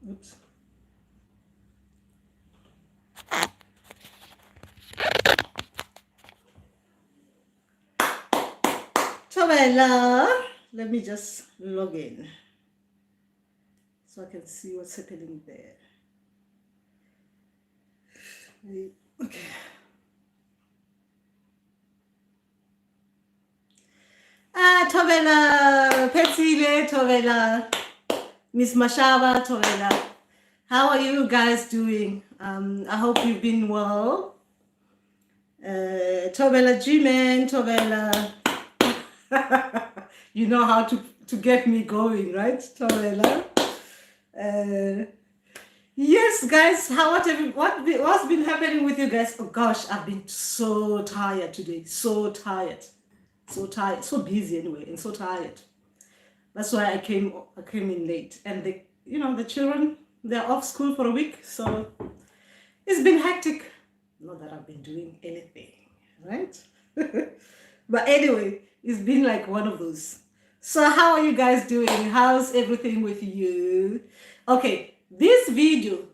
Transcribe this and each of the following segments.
Oops. Tobela, let me just log in so I can see what's happening there. Okay. Tobela, Petsile, Tobela, Miss Mashaba, Tobela. How are you guys doing? I hope you've been well. Tobela G-Man, Tobela. You know how to get me going, right, Tobela? Yes, guys, what's been happening with you guys? Oh gosh, I've been so tired today. So tired. So tired. So busy anyway, and so tired. That's why I came in late. And the children, they're off school for a week, so it's been hectic. Not that I've been doing anything, right? But anyway, it's been like one of those. So how are you guys doing? How's everything with you? Okay, this video,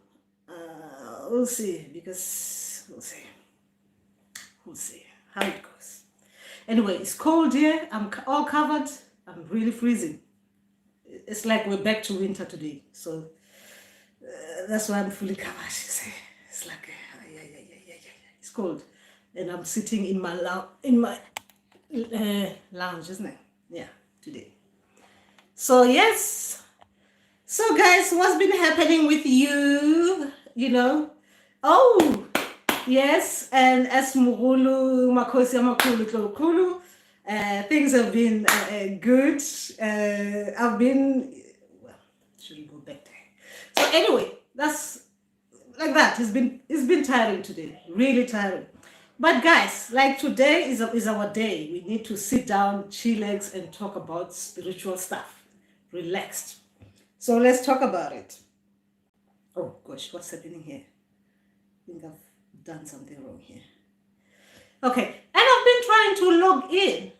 we'll see, because we'll see how it goes. Anyway, it's cold here. I'm all covered. I'm really freezing. It's like we're back to winter today. So that's why I'm fully covered. It's like, it's cold. And I'm sitting in my lounge, isn't it? Yeah, today. So yes. So guys, what's been happening with you? Oh yes, and as Mugulu Makosi Makulu, things have been good. I've been should we go back there? So anyway, that's like that. It's been tiring today, really tiring. But guys, like today is our day. We need to sit down, chillax, and talk about spiritual stuff. Relaxed. So let's talk about it. Oh gosh, what's happening here? I think I've done something wrong here. Okay, and I've been trying to log in.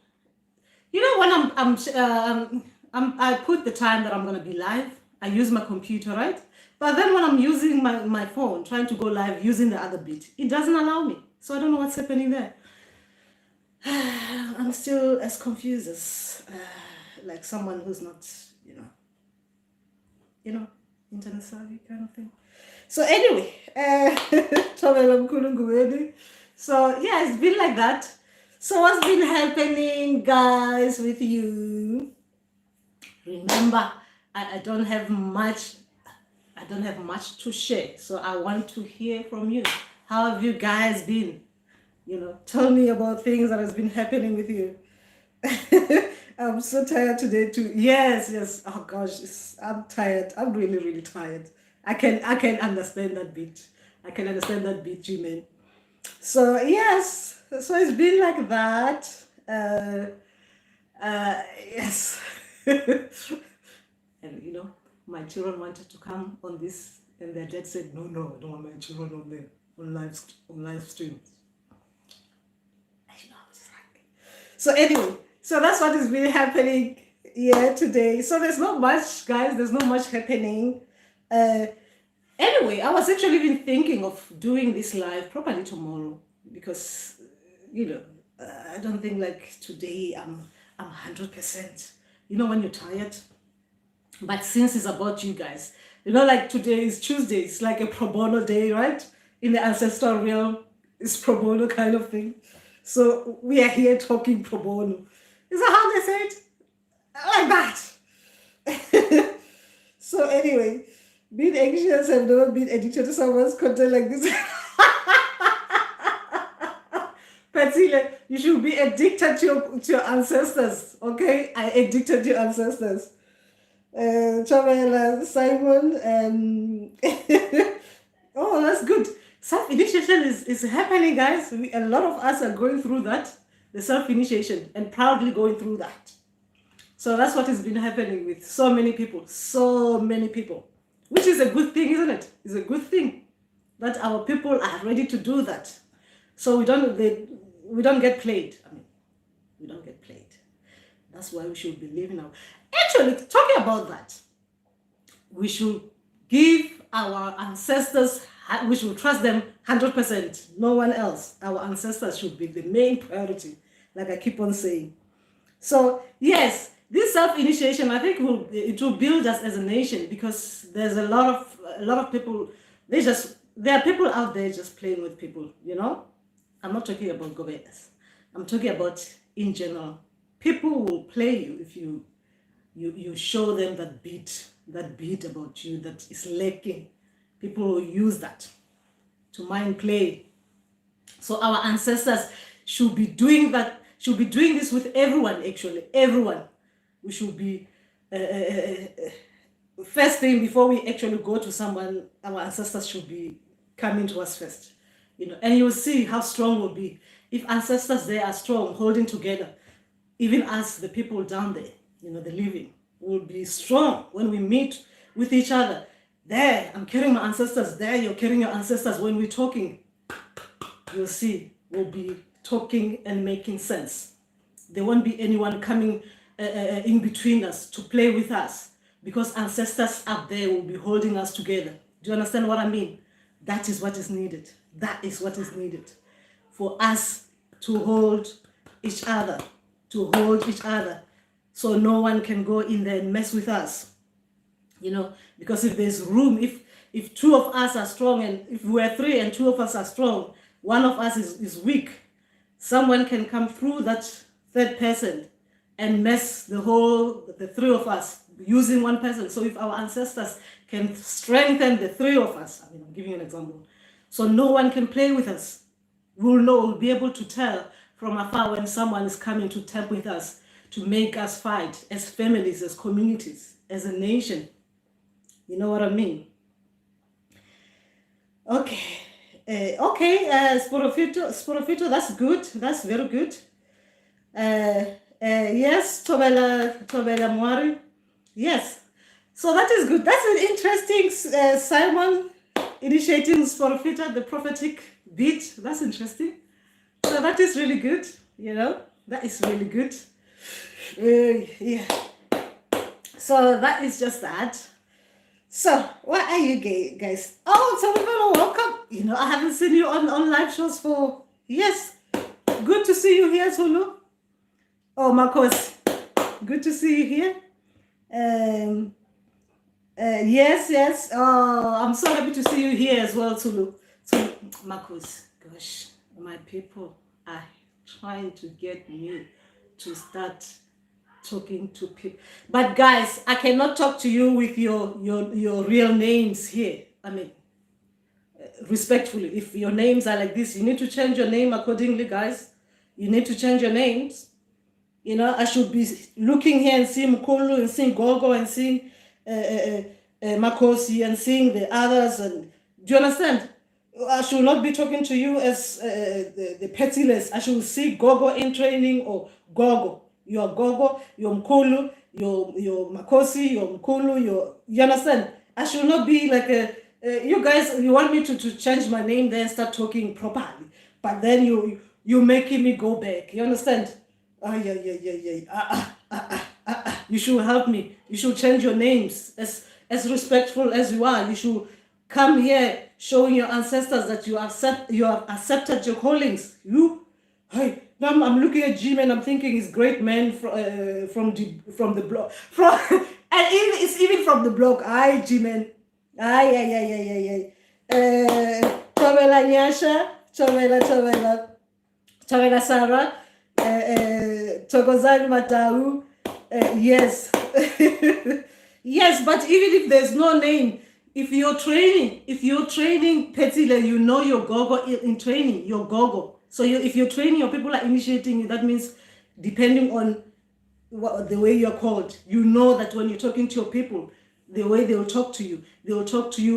When I put the time that I'm gonna be live. I use my computer, right? But then when I'm using my phone, trying to go live using the other bit, it doesn't allow me. So I don't know what's happening there. I'm still as confused as like someone who's not, internet savvy kind of thing. So anyway, so yeah, it's been like that. So what's been happening, guys, with you? Remember, I don't have much to share, so I want to hear from you. How have you guys been? Tell me about things that has been happening with you. I'm so tired today too. Yes. Oh gosh, I'm tired. I'm really, really tired. I can understand that bit. I can understand that bit, G-Man. So yes, so it's been like that. Yes. And my children wanted to come on this, and their dad said, no, I don't want my children on live stream. So anyway, so that's what has been happening here today. So there's not much, guys. There's not much happening. Anyway, I was actually even thinking of doing this live probably tomorrow, because I don't think like today I'm 100%. When you're tired. But since it's about you guys, like today is Tuesday. It's like a pro bono day, right? In the ancestral realm, it's pro bono kind of thing. So we are here talking pro bono. Is that how they say it? Like that. So anyway, being anxious, I've never been addicted to someone's content like this. Patsile, you should be addicted to your ancestors, okay? I addicted to your ancestors. Chavela, Simon, oh, that's good. Self-initiation is happening, guys. A lot of us are going through that, the self-initiation, and proudly going through that. So that's what has been happening with so many people, which is a good thing, isn't it? It's a good thing that our people are ready to do that. So we don't get played. I mean, we don't get played. That's why we should be living now. Actually, talking about that, we should give our ancestors, we should trust them 100%, no one else. Our ancestors should be the main priority, like I keep on saying. So yes, this self-initiation, I think it will build us as a nation, because there's a lot of people, there are people out there just playing with people, you know. I'm not talking about governors. I'm talking about in general. People will play you if you show them that beat about you that is lacking. People will use that to mind play. So our ancestors should be doing that, should be doing this with everyone, actually, everyone. We should be, first thing before we actually go to someone, our ancestors should be coming to us first. You know, and you'll see how strong we'll be. If ancestors there are strong, holding together, even us, the people down there, you know, the living, will be strong when we meet with each other. There, I'm carrying my ancestors. There, you're carrying your ancestors. When we're talking, you'll see, we'll be talking and making sense. There won't be anyone coming in between us to play with us, because ancestors up there will be holding us together. Do you understand what I mean? That is what is needed. That is what is needed for us to hold each other, so no one can go in there and mess with us. You know, because if there's room, if two of us are strong, and if we're three and two of us are strong, one of us is weak, someone can come through that third person and mess the three of us using one person. So if our ancestors can strengthen the three of us, I mean, I'm giving you an example, so no one can play with us. We'll be able to tell from afar when someone is coming to temp with us, to make us fight as families, as communities, as a nation. You know what I mean? Okay. Sporofito, that's good. That's very good. Yes, Tobela Mwari. Yes. So that is good. That's an interesting, Simon initiating Sporofito, the prophetic beat. That's interesting. So that is really good, you know. That is really good. Yeah. So that is just that. So, where are you guys? Oh, Tolibano, welcome. You know, I haven't seen you on live shows for years. Good to see you here, Tulu. Oh, Marcos, good to see you here. Yes. Oh, I'm so happy to see you here as well, Tulu. So, Marcos, gosh, my people are trying to get me to start talking to people. But guys, I cannot talk to you with your real names here. I mean, respectfully, if your names are like this, you need to change your name accordingly, guys. You need to change your names. You know, I should be looking here and seeing Mkulu and seeing Gogo and seeing Makosi and seeing the others. And do you understand? I should not be talking to you as the petiless. I should see Gogo in training, or Gogo. You're Gogo, you're Mkulu, you're Makosi, you're Mkulu, you understand? I should not be like you guys, you want me to change my name then start talking properly. But then you're making me go back. You understand? You should help me. You should change your names as respectful as you are. You should come here showing your ancestors that you have accepted your callings. Hey, now I'm looking at Jim and I'm thinking he's great man from the blog. And it's even from the blog. Aye, Jim. Aye. Tobela Nyasha, Tobela Sarah, Togozani Matau. Yes. Yes, but even if there's no name, if you're training Petile, you know your Gogo in training, your Gogo. So if you're training, your people are initiating you, that means depending on the way you're called, you know that when you're talking to your people, the way they will talk to you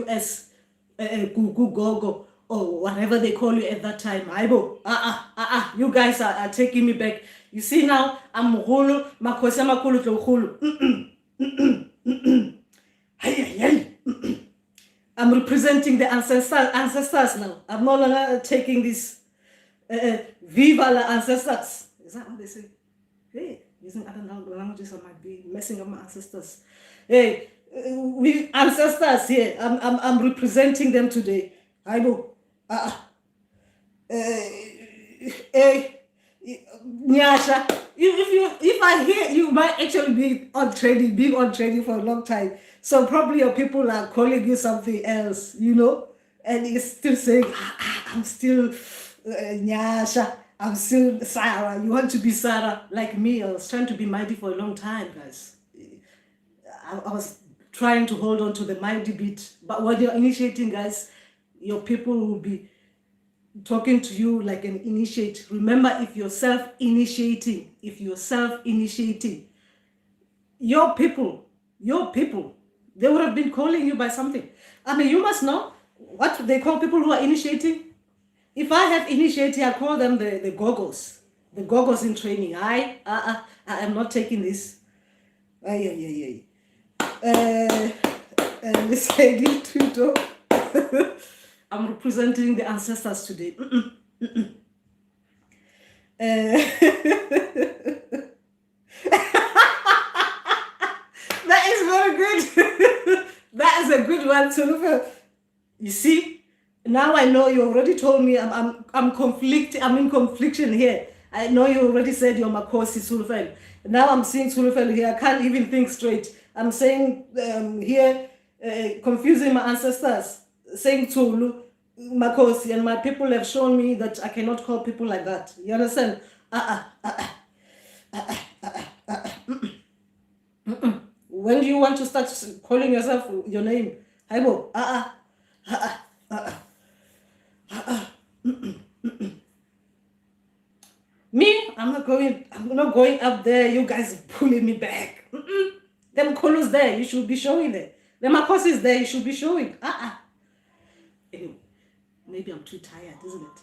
as Gugu Gogo or whatever they call you at that time. Aibo, you guys are taking me back. You see now, I'm Hulu, Makosi Makulu to Hulu. I'm representing the ancestors now. I'm no longer taking this Viva la ancestors. Is that what they say? Hey, using other languages, I might be messing up my ancestors. Hey, we ancestors here. I'm representing them today. I know. Nyasha, if I hear you might actually be on training for a long time. So probably your people are calling you something else, you know, and you're still saying, I'm still Nyasha, I'm still Sarah. You want to be Sarah like me? I was trying to be mighty for a long time, guys. I was trying to hold on to the mighty bit, but when you're initiating, guys, your people will be talking to you like an initiate. Remember, if you're self-initiating, your people, they would have been calling you by something. I mean, you must know what they call people who are initiating. If I have initiating, I call them the goggles. The goggles in training. I am not taking this. This lady to I'm representing the ancestors today. That is very good. That is a good one to look at. You see, now I know you already told me I'm conflicted. I'm in confliction here. I know you already said you're Makosi Sulufel. Now I'm seeing Sulufel here. I can't even think straight. I'm saying here, confusing my ancestors, saying Tulu, Makosi, and my people have shown me that I cannot call people like that. You understand? When do you want to start calling yourself your name? Haibo, Me, I'm not going up there. You guys pulling me back. Them colors there, you should be showing there. The Makosis there, you should be showing. Anyway, maybe I'm too tired, isn't it?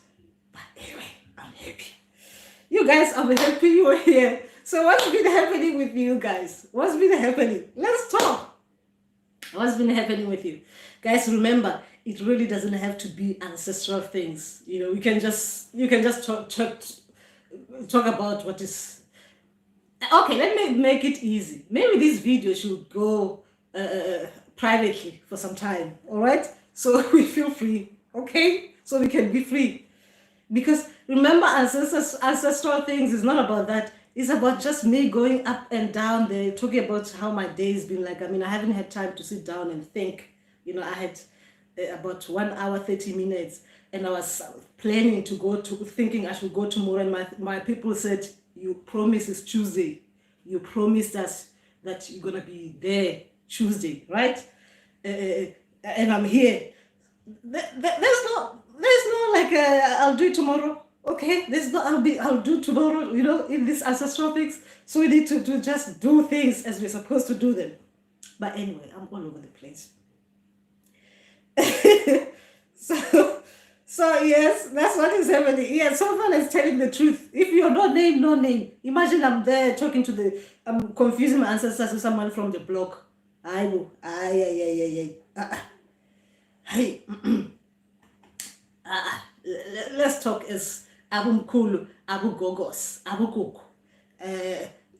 But anyway, I'm happy. You guys, I'm happy you are here. So what's been happening with you guys? What's been happening? Let's talk. What's been happening with you? Guys, remember, it really doesn't have to be ancestral things. You know, you can just talk about what is. Okay, let me make it easy. Maybe this video should go privately for some time, all right? So we feel free, okay? So we can be free. Because remember, ancestral things is not about that. It's about just me going up and down there, talking about how my day's been like. I mean, I haven't had time to sit down and think. You know, I had about 1 hour, 30 minutes, and I was planning to go to, thinking I should go tomorrow, and my people said, you promised it's Tuesday. You promised us that you're going to be there Tuesday, right? And I'm here. There's no like, I'll do it tomorrow. Okay, there's no I'll do tomorrow, you know, in these ancestral things. So we need to just do things as we're supposed to do them. But anyway, I'm all over the place. So yes, that's what is happening. Yeah, someone is telling the truth. If you're no name. Imagine I'm there talking to I'm confusing my ancestors with someone from the block. I will. Hey. Let's talk as Abu Mkulu, Abu Gogos, Abu Koko.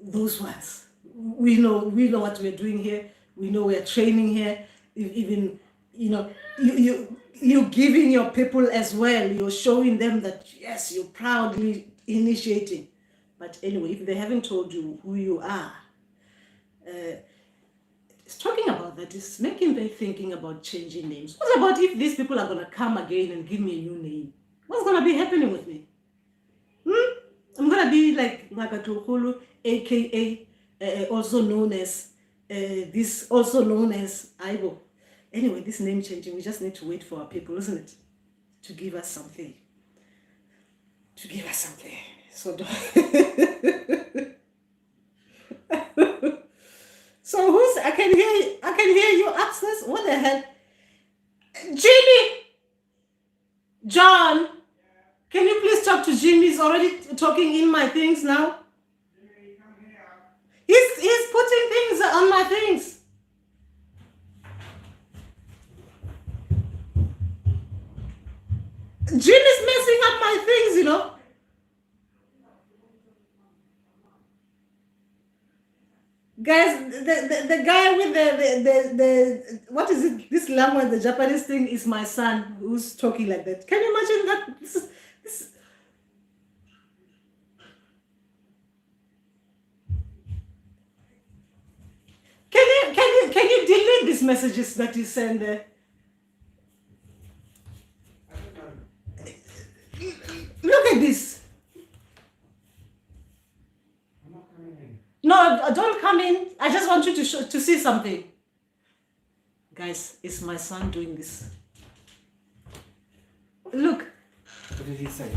Those ones. We know what we're doing here. We know we're training here. Even, you know, you're giving your people as well. You're showing them that, yes, you're proudly initiating. But anyway, if they haven't told you who you are, it's talking about that. It's making them thinking about changing names. What about if these people are going to come again and give me a new name? What's going to be happening with me? I'm going to be like Nakatuhulu, a.k.a. Also known as Aibo. Anyway, this name changing, we just need to wait for our people, isn't it? To give us something. So, so I can hear you upstairs. What the hell? Jimmy! John! Can you please talk to Jimmy? He's already talking in my things now. He's putting things on my things. Jim is messing up my things, you know. Guys, the guy with the what is it? This language, the Japanese thing, is my son who's talking like that. Can you imagine that? This, can you delete these messages that you send there? Look at this. No, don't come in. I just want you to see something. Guys, it's my son doing this. Look. What did he say?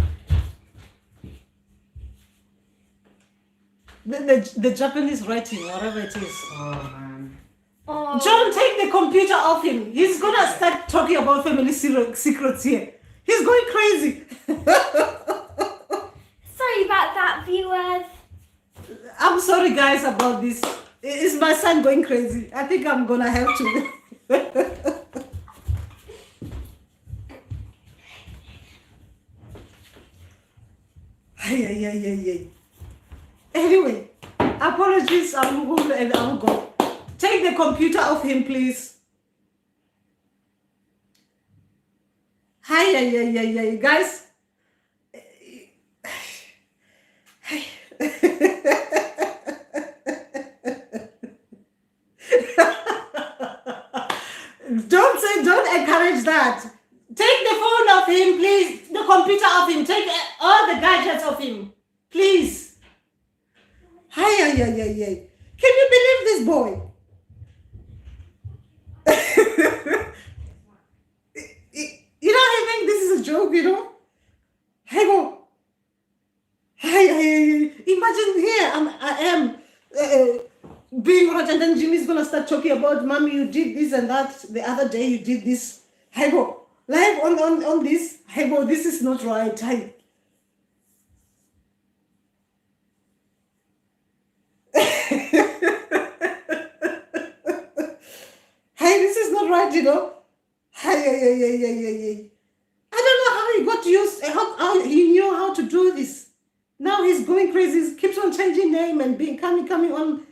The Japanese writing, whatever it is. Oh man. Oh. John, take the computer off him. He's gonna start talking about family secrets here. He's going crazy. Sorry about that, viewers. I'm sorry, guys, about this. It's my son going crazy. I think I'm gonna have to. Anyway, apologies. I'm going and I'll go. Take the computer off him, please. Hi, guys. Don't encourage that. Take the phone off him, please. The computer off him. Take all the gadgets off him, please. Hi. Can you believe this boy? You know, I think this is a joke, you know. Hey, go. Hi. Imagine here I am being hot, and then Jimmy's gonna start talking about, mommy, you did this and that. The other day you did this. Hey, go. Live on this. Hey, go. This is not right. Hey. Hey, this is not right, you know. Hey. I don't know how he got used, how he knew how to do this. Now he's going crazy. He keeps on changing name and coming on.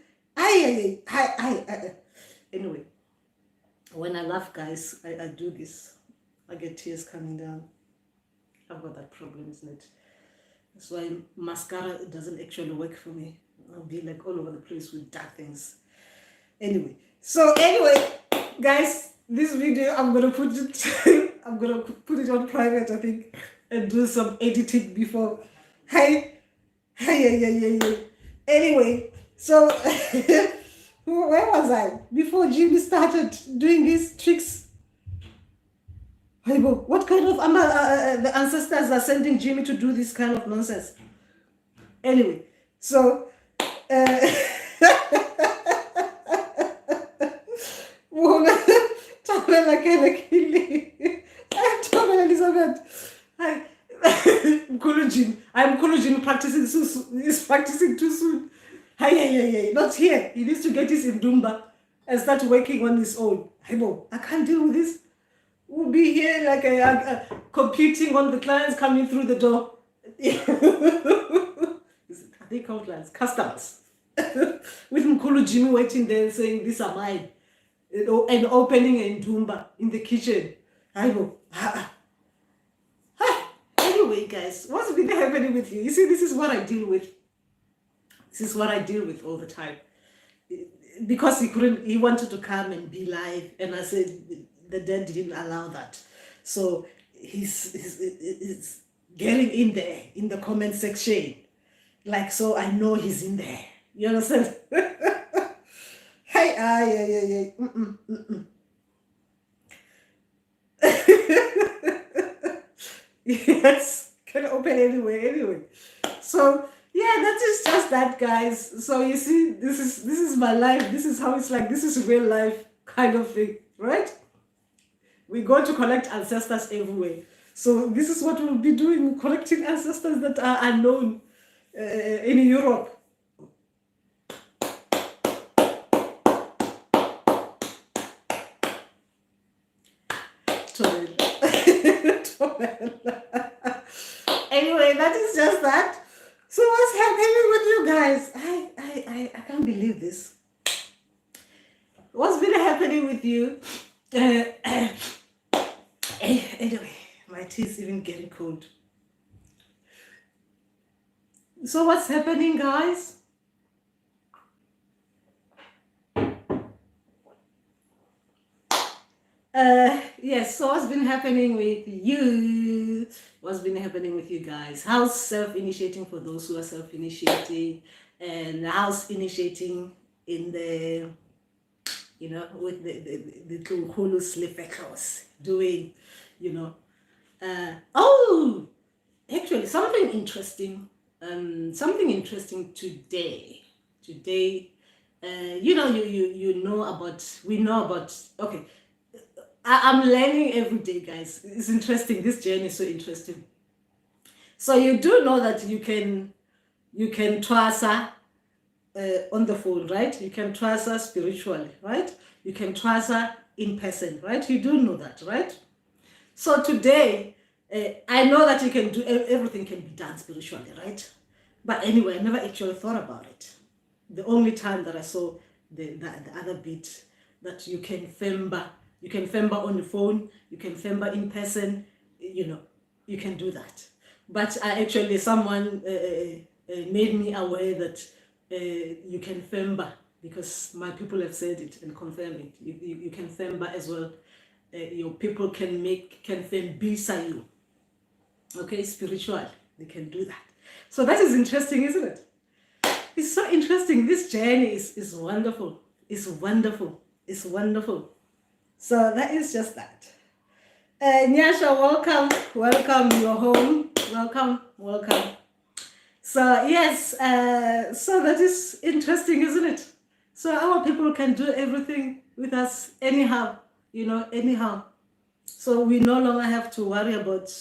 Anyway, when I laugh, guys, I do this. I get tears coming down. I've got that problem, isn't it? That's why mascara doesn't actually work for me. I'll be like all over the place with dark things. Anyway, guys, this video I'm gonna put it on private, I think, and do some editing before. Hey. Anyway, so where was I before Jimmy started doing these tricks? What kind of the ancestors are sending Jimmy to do this kind of nonsense? Anyway, so I'm Kulujin practicing he's practicing too soon. Hey, not here. He needs to get his Nzunza and start working on his own. I can't deal with this. We'll be here like competing on the clients coming through the door. Are they called clients? Customers. With Mkulu Jimmy waiting there saying, these are mine. And opening a Nzunza in the kitchen. Anyway, guys, what's been happening with you? You see, this is what I deal with. This is what I deal with all the time. Because he wanted to come and be live, and I said the dad didn't allow that. So he's getting in there in the comment section. Like, so I know he's in there. You understand? Hey, Yes, can open anyway. So yeah, that is just that, guys. So you see, this is my life. This is how it's like. This is real life kind of thing, right? We go to collect ancestors everywhere. So this is what we'll be doing, collecting ancestors that are unknown in Europe. Toben. Anyway, that is just that. So what's happening with you guys? I can't believe this. What's been happening with you? Anyway, my tea is even getting cold. So what's happening, guys? Yes, so what's been happening with you? What's been happening with you guys? How's self-initiating for those who are self-initiating? And how's initiating in the, you know, with the Kunkulu Slipekos doing, you know? Oh, actually, something interesting today. You know, you know about, we know about, okay, I'm learning every day, guys. It's interesting. This journey is so interesting. So you do know that you can trust her on the phone, right? You can trust her spiritually, right? You can trust her in person, right? You do know that, right? So today, I know that you can do, everything can be done spiritually, right? But anyway, I never actually thought about it. The only time that I saw the other bit, that you can femba on the phone, you can femba in person, you know, you can do that. But someone made me aware that you can femba, because my people have said it and confirmed it. You can femba as well. Your people can fembisa you. Okay, spiritual, they can do that. So that is interesting, isn't it? It's so interesting. This journey is wonderful. It's wonderful. It's wonderful. So that is just that. Nyasha, welcome. You're home. Welcome. So yes, so that is interesting, isn't it? So our people can do everything with us anyhow, you know, anyhow. So we no longer have to worry about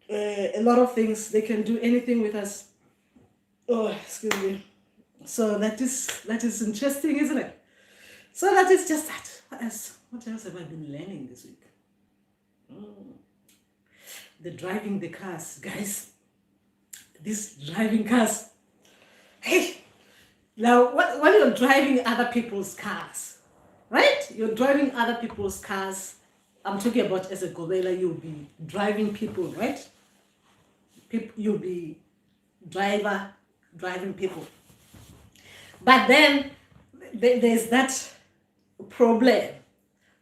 a lot of things. They can do anything with us. Oh, excuse me. So that is interesting, isn't it? So that is just that. What else have I been learning this week? The driving the cars, guys. This driving cars. Hey, now when you're driving other people's cars, right? You're driving other people's cars. I'm talking about as a Gobela, you'll be driving people, right? You'll be driving people. But then there's that problem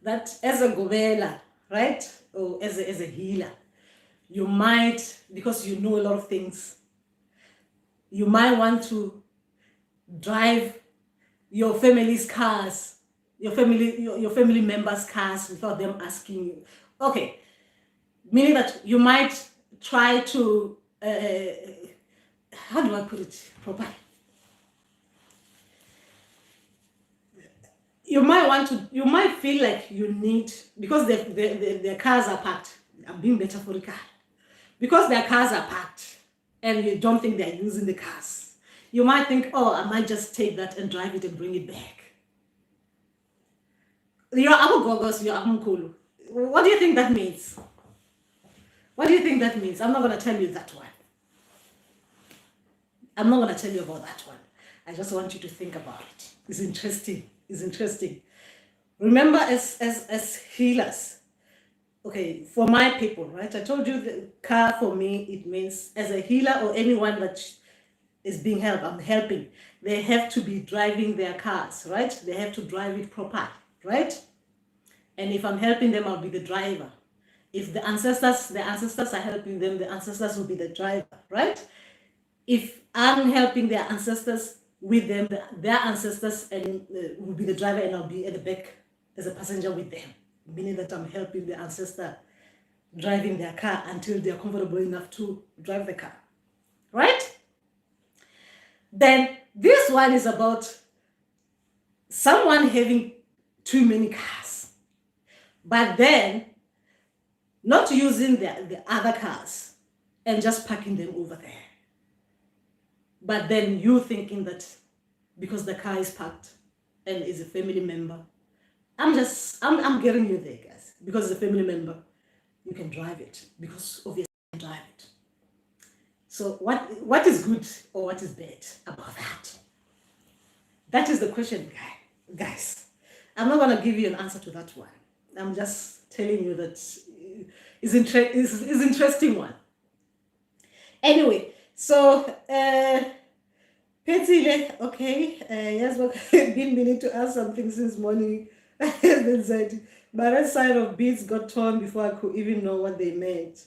that as a Gobela, right? Or as a healer, you might, because you know a lot of things, you might want to drive your family's cars, your family members' cars without them asking you. Okay, meaning that you might try to, how do I put it properly? You might feel like you need, because their cars are parked. I'm being metaphorical. Because their cars are parked and you don't think they're using the cars. You might think, oh, I might just take that and drive it and bring it back. You're Abogogos, you're Amunkulu. What do you think that means? What do you think that means? I'm not going to tell you that one. I'm not going to tell you about that one. I just want you to think about it. It's interesting. It's interesting. Remember, as healers, okay, for my people, right? I told you the car for me, it means as a healer or anyone that is being helped, I'm helping. They have to be driving their cars, right? They have to drive it properly, right? And if I'm helping them, I'll be the driver. If the ancestors are helping them, the ancestors will be the driver, right? If I'm helping their ancestors with them, their ancestors will be the driver, and I'll be at the back as a passenger with them, meaning that I'm helping the ancestor driving their car until they're comfortable enough to drive the car, right? Then this one is about someone having too many cars, but then not using the other cars and just parking them over there. But then you thinking that because the car is parked and is a family member, I'm getting you there, guys. because it's a family member, you can drive it because obviously you can drive it. So what is good or what is bad about that? That is the question, guys. I'm not going to give you an answer to that one. I'm just telling you that is interesting one. Anyway, so Petsile, okay, yes, I've been meaning to ask something since morning. Has been said. My right side of beads got torn before I could even know what they meant.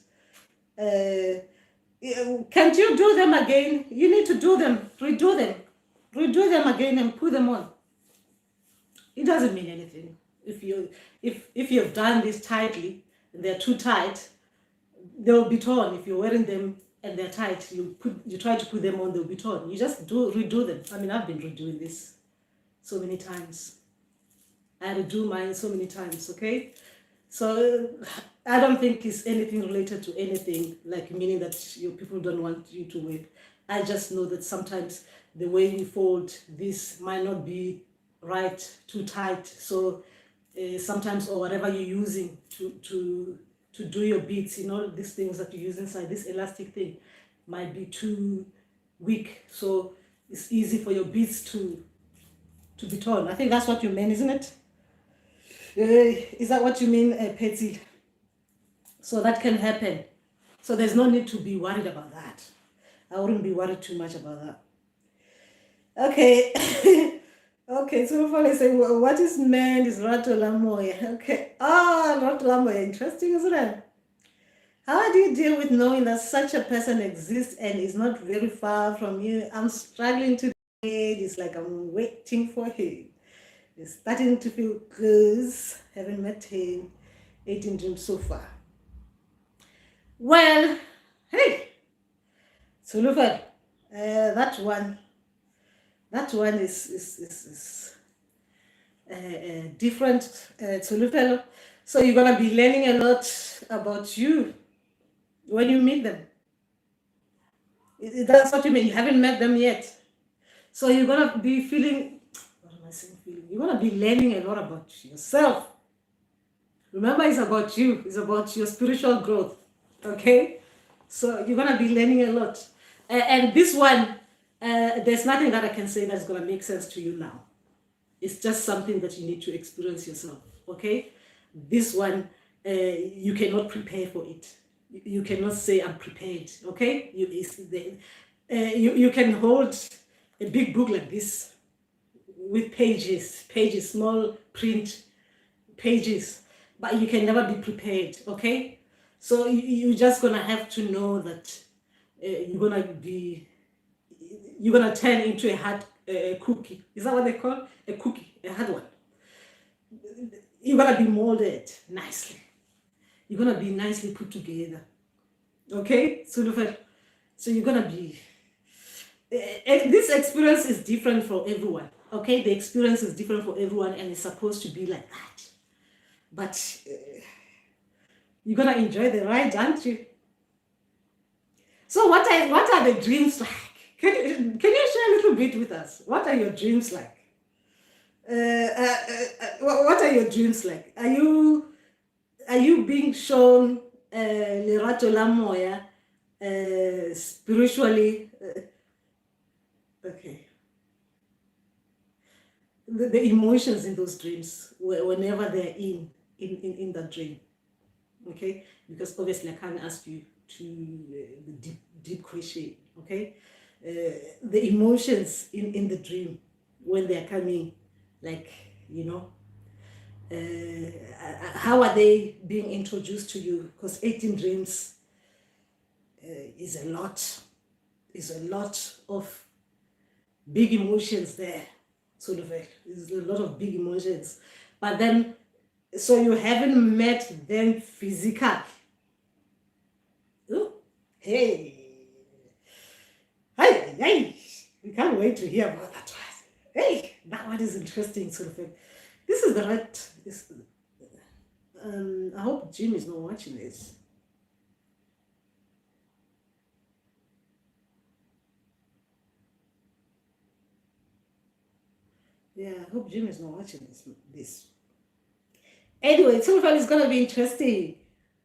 Can't you do them again? You need to do them, redo them again and put them on. It doesn't mean anything. If you've done this tightly and they're too tight, they'll be torn. If you're wearing them and they're tight, you try to put them on, they'll be torn. You just redo them. I mean, I've been redoing this so many times. I redo mine so many times, okay? So I don't think it's anything related to anything, like meaning that your people don't want you to wear. I just know that sometimes the way you fold this might not be right, too tight. So sometimes, or whatever you're using to do your beads, you know, these things that you use inside, this elastic thing might be too weak. So it's easy for your beads to be torn. I think that's what you meant, isn't it? Is that what you mean, Petty? So that can happen. So there's no need to be worried about that. I wouldn't be worried too much about that. Okay. Okay, so finally say, what is meant is Ratolamoya. Okay. Ah, Ratolamoya. Interesting, isn't it? How do you deal with knowing that such a person exists and is not very far from you? I'm struggling to it's like I'm waiting for him. It's starting to feel good. Haven't met him. 18 dreams so far. Well, hey, so look at that one is different to look at. So you're gonna be learning a lot about you when you meet them. That's what you mean. You haven't met them yet, so you're gonna be feeling. What am I saying? Feeling. You're gonna be learning a lot about yourself. Remember, it's about you. It's about your spiritual growth. Okay, so you're gonna be learning a lot, and this one, there's nothing that I can say that's gonna make sense to you now. It's just something that you need to experience yourself. Okay, this one, you cannot prepare for it. You cannot say I'm prepared. Okay, you can hold a big book like this with pages, small print pages, but you can never be prepared. Okay, so you're just gonna have to know that you're gonna turn into a hard cookie. Is that what they call a cookie? A hard one. You're gonna be molded nicely. You're gonna be nicely put together. Okay, so you're gonna be. This experience is different for everyone. Okay, the experience is different for everyone, and it's supposed to be like that. But you're gonna enjoy the ride, aren't you? So what are the dreams like? Can you share a little bit with us? What are your dreams like? What are your dreams like? Are you being shown Lerato la Moya spiritually? Okay. The emotions in those dreams, whenever they're in that dream. Okay, because obviously I can't ask you to the deep question. Okay, the emotions in the dream when they're coming, like, you know, how are they being introduced to you? Because 18 dreams is a lot of big emotions there. Sort of there's a lot of big emotions, but then, so you haven't met them physically. Oh, hey, hey, we can't wait to hear about that one. Hey, that one is interesting, sort of thing. This is the right. I hope Jim is not watching this. Yeah, I hope Jim is not watching this. Anyway, Tulfan is gonna be interesting.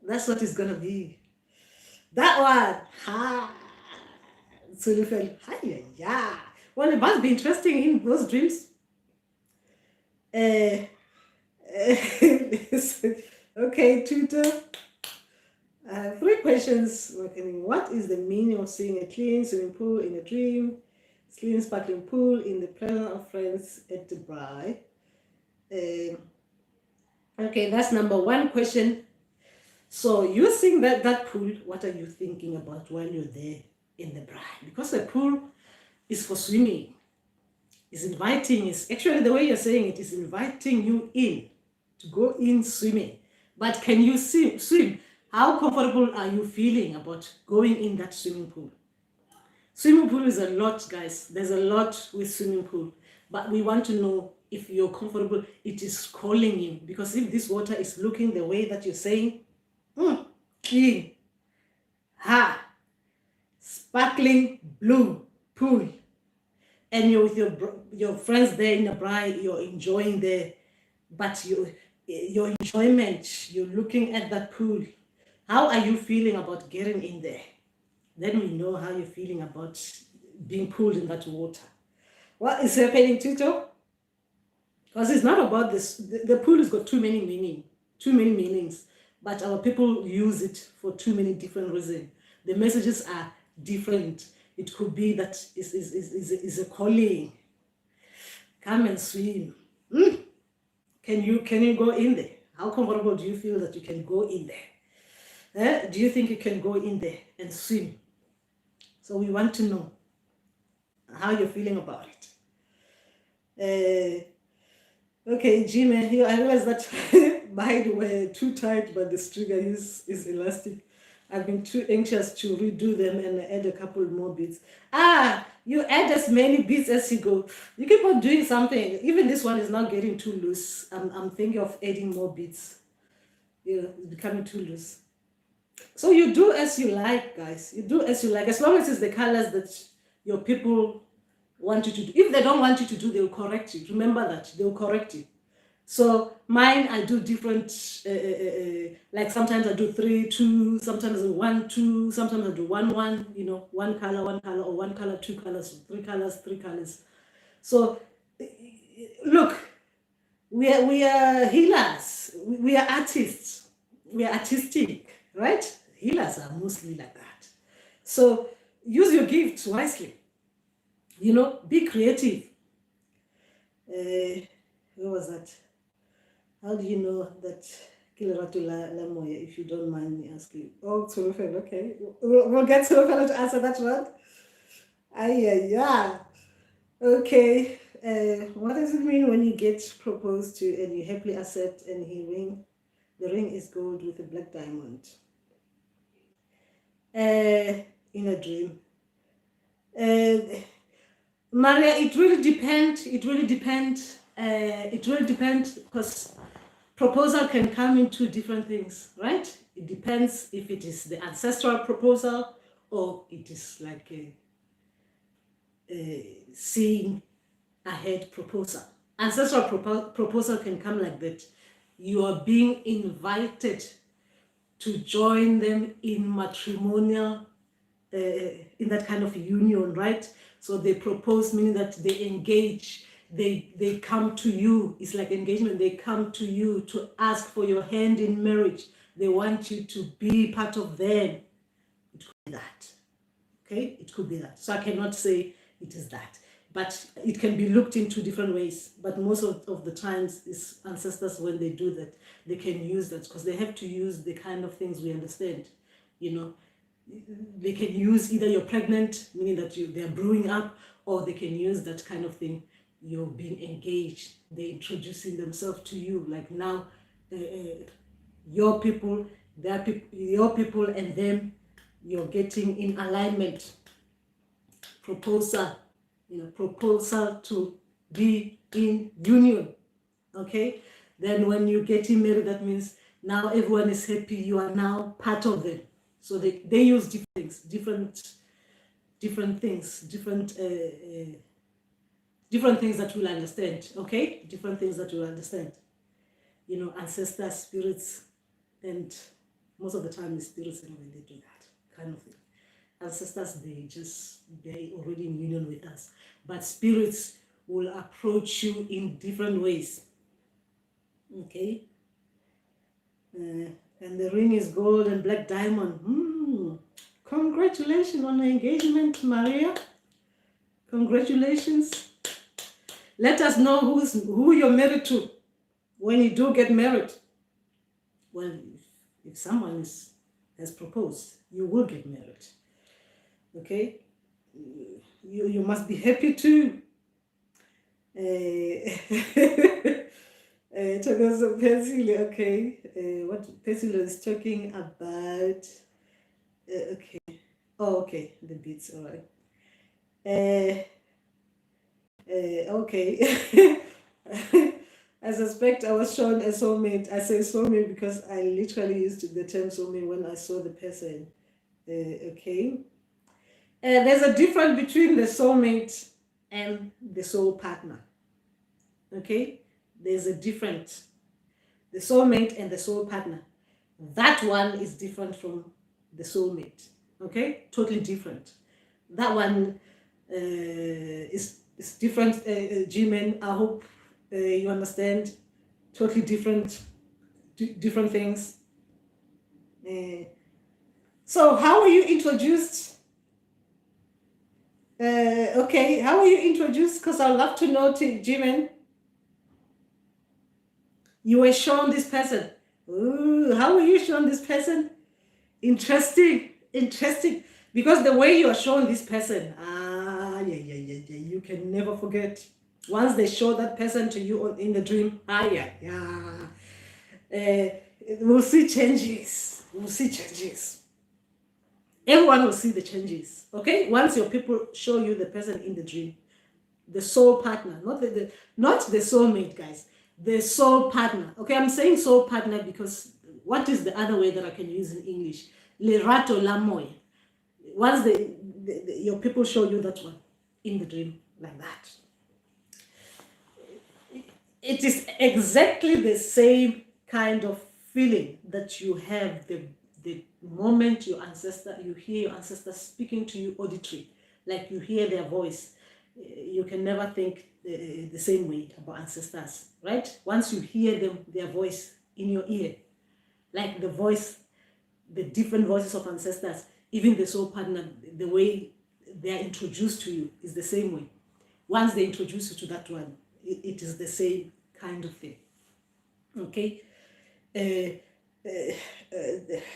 That's what it's gonna be. That one. Ha. Tulfan. Hi, yeah. Well, it must be interesting in those dreams. Uh, okay, tutor. Three questions. What is the meaning of seeing a clean swimming pool in a dream? Clean sparkling pool in the presence of friends at the bride. Okay, that's number one question. So you seeing that pool, what are you thinking about while you're there in the bride? Because the pool is for swimming. It's inviting. It's actually the way you're saying it is inviting you in to go in swimming. But can you swim? How comfortable are you feeling about going in that swimming pool? Swimming pool is a lot, guys. There's a lot with swimming pool. But we want to know if you're comfortable. It is calling you. Because if this water is looking the way that you're saying, clean, sparkling blue pool, and you're with your friends there in a bride, you're enjoying there, but your enjoyment, you're looking at that pool. How are you feeling about getting in there? Then we know how you're feeling about being pulled in that water. What is happening, Tito? Because it's not about this. The pool has got too many meanings, but our people use it for too many different reasons. The messages are different. It could be that is a calling. Come and swim. Can you go in there? How comfortable do you feel that you can go in there? Do you think you can go in there and swim? So we want to know how you're feeling about it. Okay, Jimmy, I realize that mine were too tight, but the trigger is elastic. I've been too anxious to redo them and add a couple more beats. You add as many beats as you go. You keep on doing something. Even this one is not getting too loose. I'm thinking of adding more beats. It's becoming too loose. So you do as you like, guys. You do as you like. As long as it's the colors that your people want you to do. If they don't want you to do, they'll correct you. Remember that. They'll correct you. So mine, I do different, like sometimes I do 3, 2, sometimes 1, 2, sometimes I do 1, 1, one color, or 1 color, 2 colors, 3 colors, 3 colors. So look, we are healers, we are artists, we are artistic, right? Healers are mostly like that. So use your gifts wisely, be creative. What was that? How do you know that Kileratu la Moya, if you don't mind me asking? Oh, Tulufel, okay. We'll get Tulufel to answer that one. Yeah. Okay. What does it mean when you get proposed to and you happily accept and the ring is gold with a black diamond? In a dream. Maria, it really depends because proposal can come in 2 different things, right? It depends if it is the ancestral proposal or it is like a seeing ahead proposal. Ancestral proposal can come like that. You are being invited to join them in matrimonial, in that kind of union, right? So they propose, meaning that they engage, they come to you. It's like engagement. They come to you to ask for your hand in marriage. They want you to be part of them. It could be that. Okay? It could be that. So I cannot say it is that. But it can be looked into different ways. But most of the times, it's ancestors, when they do that, they can use that because they have to use the kind of things we understand. They can use either you're pregnant, meaning that they're brewing up, or they can use that kind of thing. You're being engaged. They're introducing themselves to you. Like now, your people, your people and them, you're getting in alignment. Proposal to be in union. Okay? Then when you're getting married, that means now everyone is happy. You are now part of them. So they use different things, different things that we'll understand, okay? Different things that we'll understand. ancestor spirits, and most of the time the spirits when they do that kind of thing. Ancestors, they already in union with us, but spirits will approach you in different ways. Okay. And the ring is gold and black diamond. Congratulations on the engagement, Maria. Congratulations. Let us know who you're married to when you do get married. Well, if someone has proposed, you will get married. Okay? You must be happy too. Okay. What Pesilo is talking about. Okay. Oh, okay. The beats, all right. Okay. I suspect I was shown a soulmate. I say soulmate because I literally used the term soulmate when I saw the person. Okay. There's a difference between the soulmate and the soul partner. Okay. There's a difference. The soulmate and the soul partner. That one is different from the soulmate. Okay. Totally different. That one is different. G-Men, I hope you understand. Totally different things. So how were you introduced? Okay, how were you introduced? Because I'd love to know, G-Men. You were shown this person. Ooh, how were you shown this person? Interesting. Because the way you are shown this person, you can never forget. Once they show that person to you in the dream, we'll see changes. Everyone will see the changes. Okay, once your people show you the person in the dream, the soul partner, not the soulmate, guys. The soul partner. Okay, I'm saying soul partner because what is the other way that I can use in English? Le rato la moy. Once your people show you that one in the dream, like that, it is exactly the same kind of feeling that you have the moment you hear your ancestor speaking to you auditory, like you hear their voice. You can never think the same way about ancestors, right? Once you hear their voice in your ear, like the different voices of ancestors, even the soul partner, the way they are introduced to you is the same way. Once they introduce you to that one, it is the same kind of thing. Okay?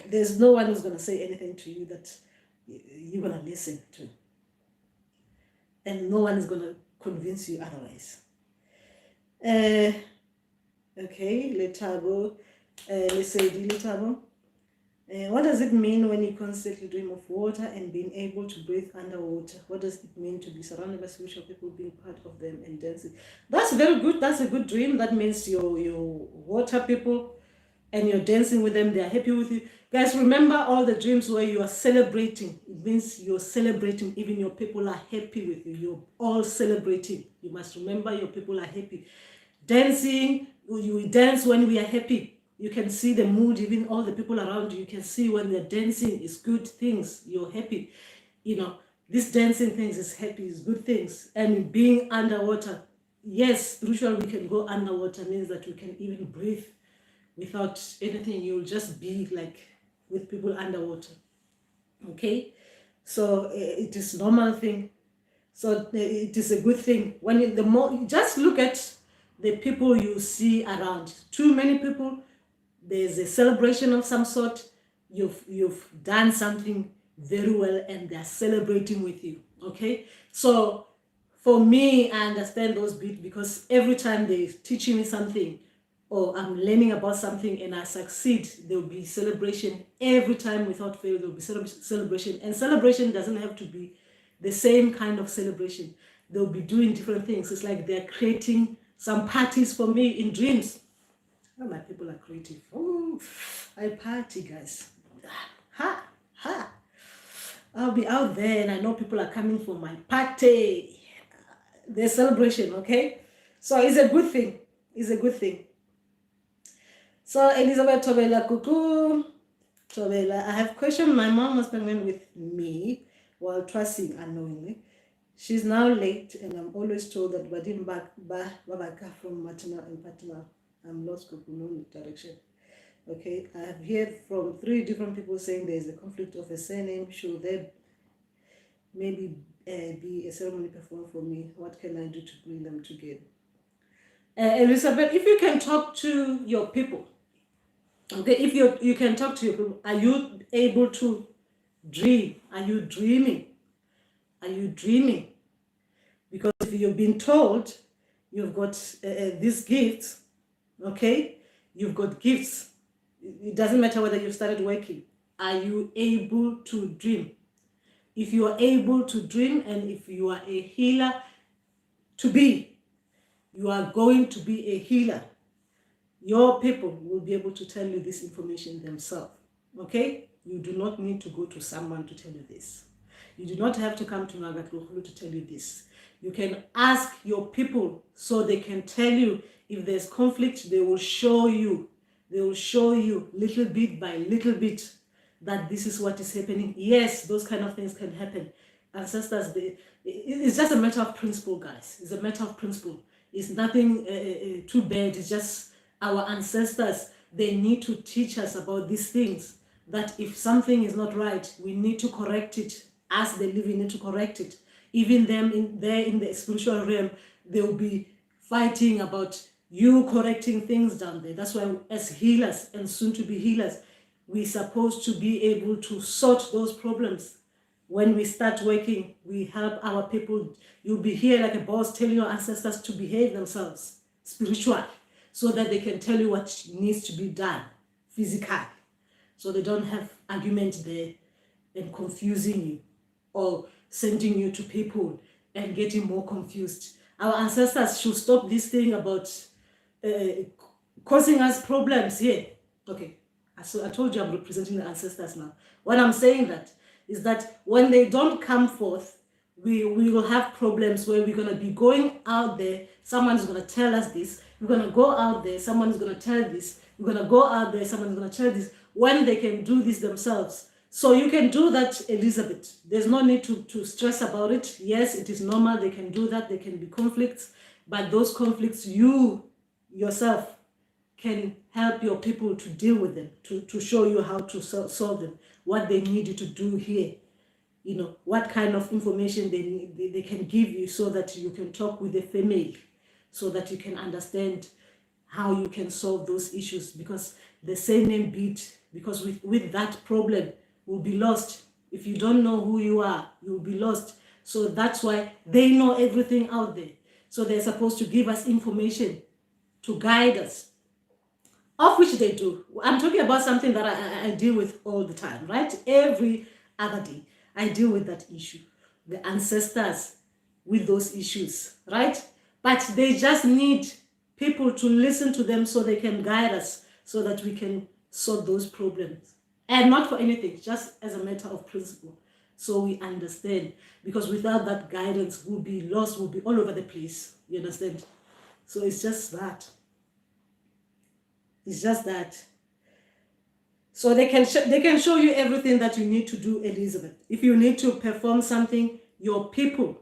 There's no one who's going to say anything to you that you're going to listen to. And no one is going to convince you otherwise. Okay, Letabo. Let's say Letabo. What does it mean when you constantly dream of water and being able to breathe underwater? What does it mean to be surrounded by spiritual people, being part of them and dancing? That's very good. That's a good dream. That means your water people and you're dancing with them. They are happy with you. Guys, remember all the dreams where you are celebrating. It means you're celebrating. Even your people are happy with you. You're all celebrating. You must remember your people are happy. Dancing, we dance when we are happy. You can see the mood, even all the people around you. You can see when they're dancing, it's good things. You're happy. This dancing things is happy, is good things. And being underwater, yes, spiritual, we can go underwater, means that we can even breathe without anything. You'll just be like with people underwater. Okay? So it is normal thing. So it is a good thing. Just look at the people you see around. Too many people, there's a celebration of some sort. You've done something very well and they're celebrating with you. Okay? So for me, I understand those bits because every time they're teaching me something or I'm learning about something and I succeed, there'll be celebration. Every time without fail, there'll be celebration. And celebration doesn't have to be the same kind of celebration. They'll be doing different things. It's like they're creating some parties for me in dreams. Oh, my people are creative. Oh, I party, guys. Ha, ha. I'll be out there and I know people are coming for my party. There's celebration, okay? So it's a good thing. It's a good thing. So Elizabeth Tobela Kuku. Tobela, I have questioned my mom was pregnant with me while trusting unknowingly. She's now late and I'm always told that Badim Babaka from maternal and paternal. I'm lost Kuku, no direction. Okay, I have heard from 3 different people saying there is a conflict of a surname. Should there maybe be a ceremony performed for me? What can I do to bring them together? Elizabeth, if you can talk to your people, okay, if you can talk to your people, are you able to dream? Are you dreaming? Are you dreaming? Because if you've been told you've got these gifts, okay, you've got gifts. It doesn't matter whether you've started working. Are you able to dream? If you are able to dream and if you are a healer to be, you are going to be a healer. Your people will be able to tell you this information themselves. Okay? You do not need to go to someone to tell you this. You do not have to come to Nagatluhulu to tell you this. You can ask your people so they can tell you if there's conflict. They will show you. They will show you little bit by little bit that this is what is happening. Yes, those kind of things can happen. Ancestors, it's just a matter of principle, guys. It's a matter of principle. It's nothing too bad. It's just our ancestors. They need to teach us about these things. That if something is not right, we need to correct it. As they live, we need to correct it. Even them in the spiritual realm, they will be fighting about you correcting things down there. That's why as healers and soon to be healers, we're supposed to be able to sort those problems. When we start working, we help our people. You'll be here like a boss telling your ancestors to behave themselves spiritually so that they can tell you what needs to be done physically. So they don't have argument there and confusing you or sending you to people and getting more confused. Our ancestors should stop this thing about causing us problems here. Okay, so I told you I'm representing the ancestors now. What I'm saying that is that when they don't come forth, we will have problems where we're going to be going out there. Someone's going to tell us this. We're going to go out there. Someone's going to tell this. We're going to go out there. Someone's going to tell this. When they can do this themselves. So you can do that, Elizabeth. There's no need to stress about it. Yes, it is normal. They can do that. There can be conflicts. But those conflicts, you yourself can help your people to deal with them, to show you how to solve them, what they need you to do here. You know, what kind of information they can give you so that you can talk with the family, so that you can understand how you can solve those issues. Because the same name beat, because with that problem, will be lost. If you don't know who you are, you will be lost. So that's why they know everything out there. So they're supposed to give us information to guide us, of which they do. I'm talking about something that I deal with all the time, right? Every other day, I deal with that issue. The ancestors with those issues, right? But they just need people to listen to them so they can guide us, so that we can solve those problems. And not for anything, just as a matter of principle. So we understand. Because without that guidance, we'll be lost, we'll be all over the place. You understand? So it's just that. It's just that. So they can show you everything that you need to do, Elizabeth. If you need to perform something, your people,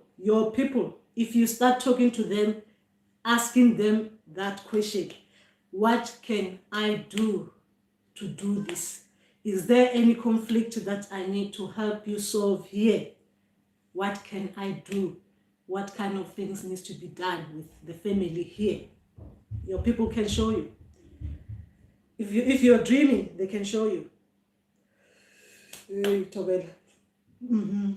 if you start talking to them, asking them that question, what can I do to do this? Is there any conflict that I need to help you solve here? What can I do? What kind of things needs to be done with the family here? Your people can show you. If you're dreaming, they can show you. Mm-hmm.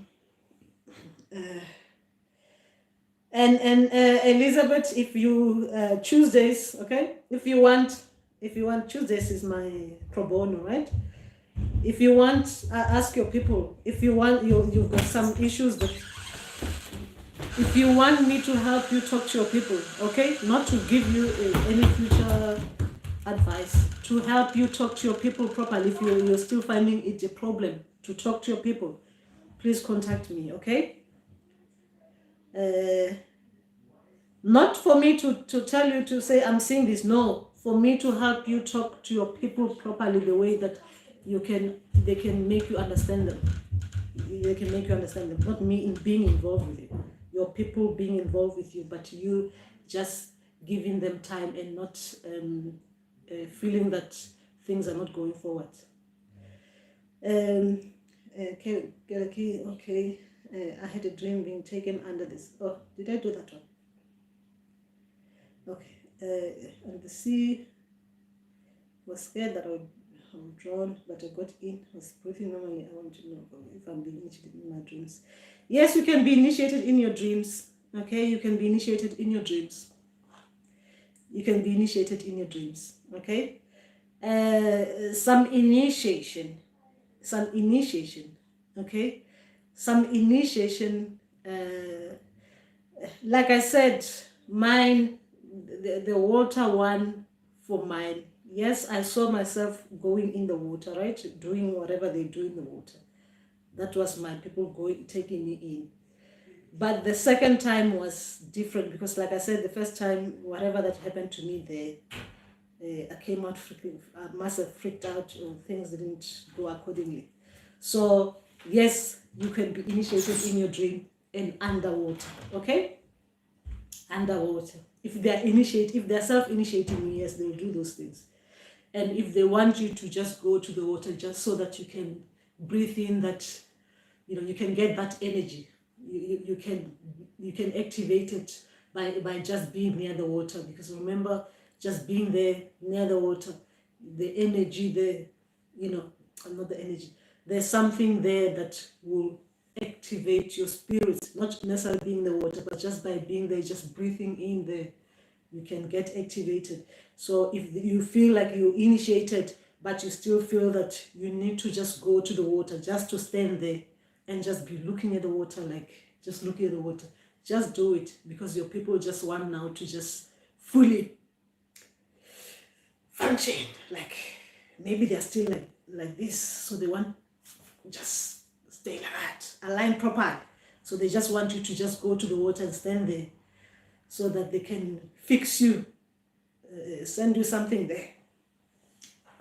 And Elizabeth, if you Tuesdays, okay? If you want Tuesdays is my pro bono, right? If you want, ask your people. If you want, you've got some issues that. If you want me to help you talk to your people, okay? Not to give you any future advice, to help you talk to your people properly. If you're still finding it a problem to talk to your people, please contact me, okay? Not for me to tell you to say I'm seeing this, no. for me to help you talk to your people properly, the way that they can make you understand them. They can make you understand them, not me in being involved with you, your people being involved with you, but you just giving them time and not feeling that things are not going forward. Okay. I had a dream being taken under this. Oh, did I do that one? Okay. And the sea was scared that I would drown, but I got in. I was breathing normally. I want to know if I'm being initiated in my dreams. Yes, you can be initiated in your dreams. Okay, you can be initiated in your dreams. You can be initiated in your dreams. Okay. Some initiation. Okay. Some initiation. Like I said, mine, the water one for mine. Yes, I saw myself going in the water, right? Doing whatever they do in the water. That was my people taking me in. But the second time was different because, like I said, the first time, whatever that happened to me there, I came out freaking, I must have freaked out or things didn't go accordingly. So, yes, you can be initiated in your dream and underwater, okay? Underwater. If they're self-initiating, yes, they'll do those things. And if they want you to just go to the water just so that you can breathe in that, you can get that energy. You can activate it by just being near the water, because remember, just being there near the water, the energy there, not the energy. There's something there that will activate your spirit, not necessarily being in the water, but just by being there, just breathing in there, you can get activated. So if you feel like you're initiated, but you still feel that you need to just go to the water, just to stand there and just be looking at the water, like just looking at the water, just do it, because your people just want now to just fully function. Like maybe they're still like this, so they want just stay like that, align properly. So they just want you to just go to the water and stand there, so that they can fix you, send you something there.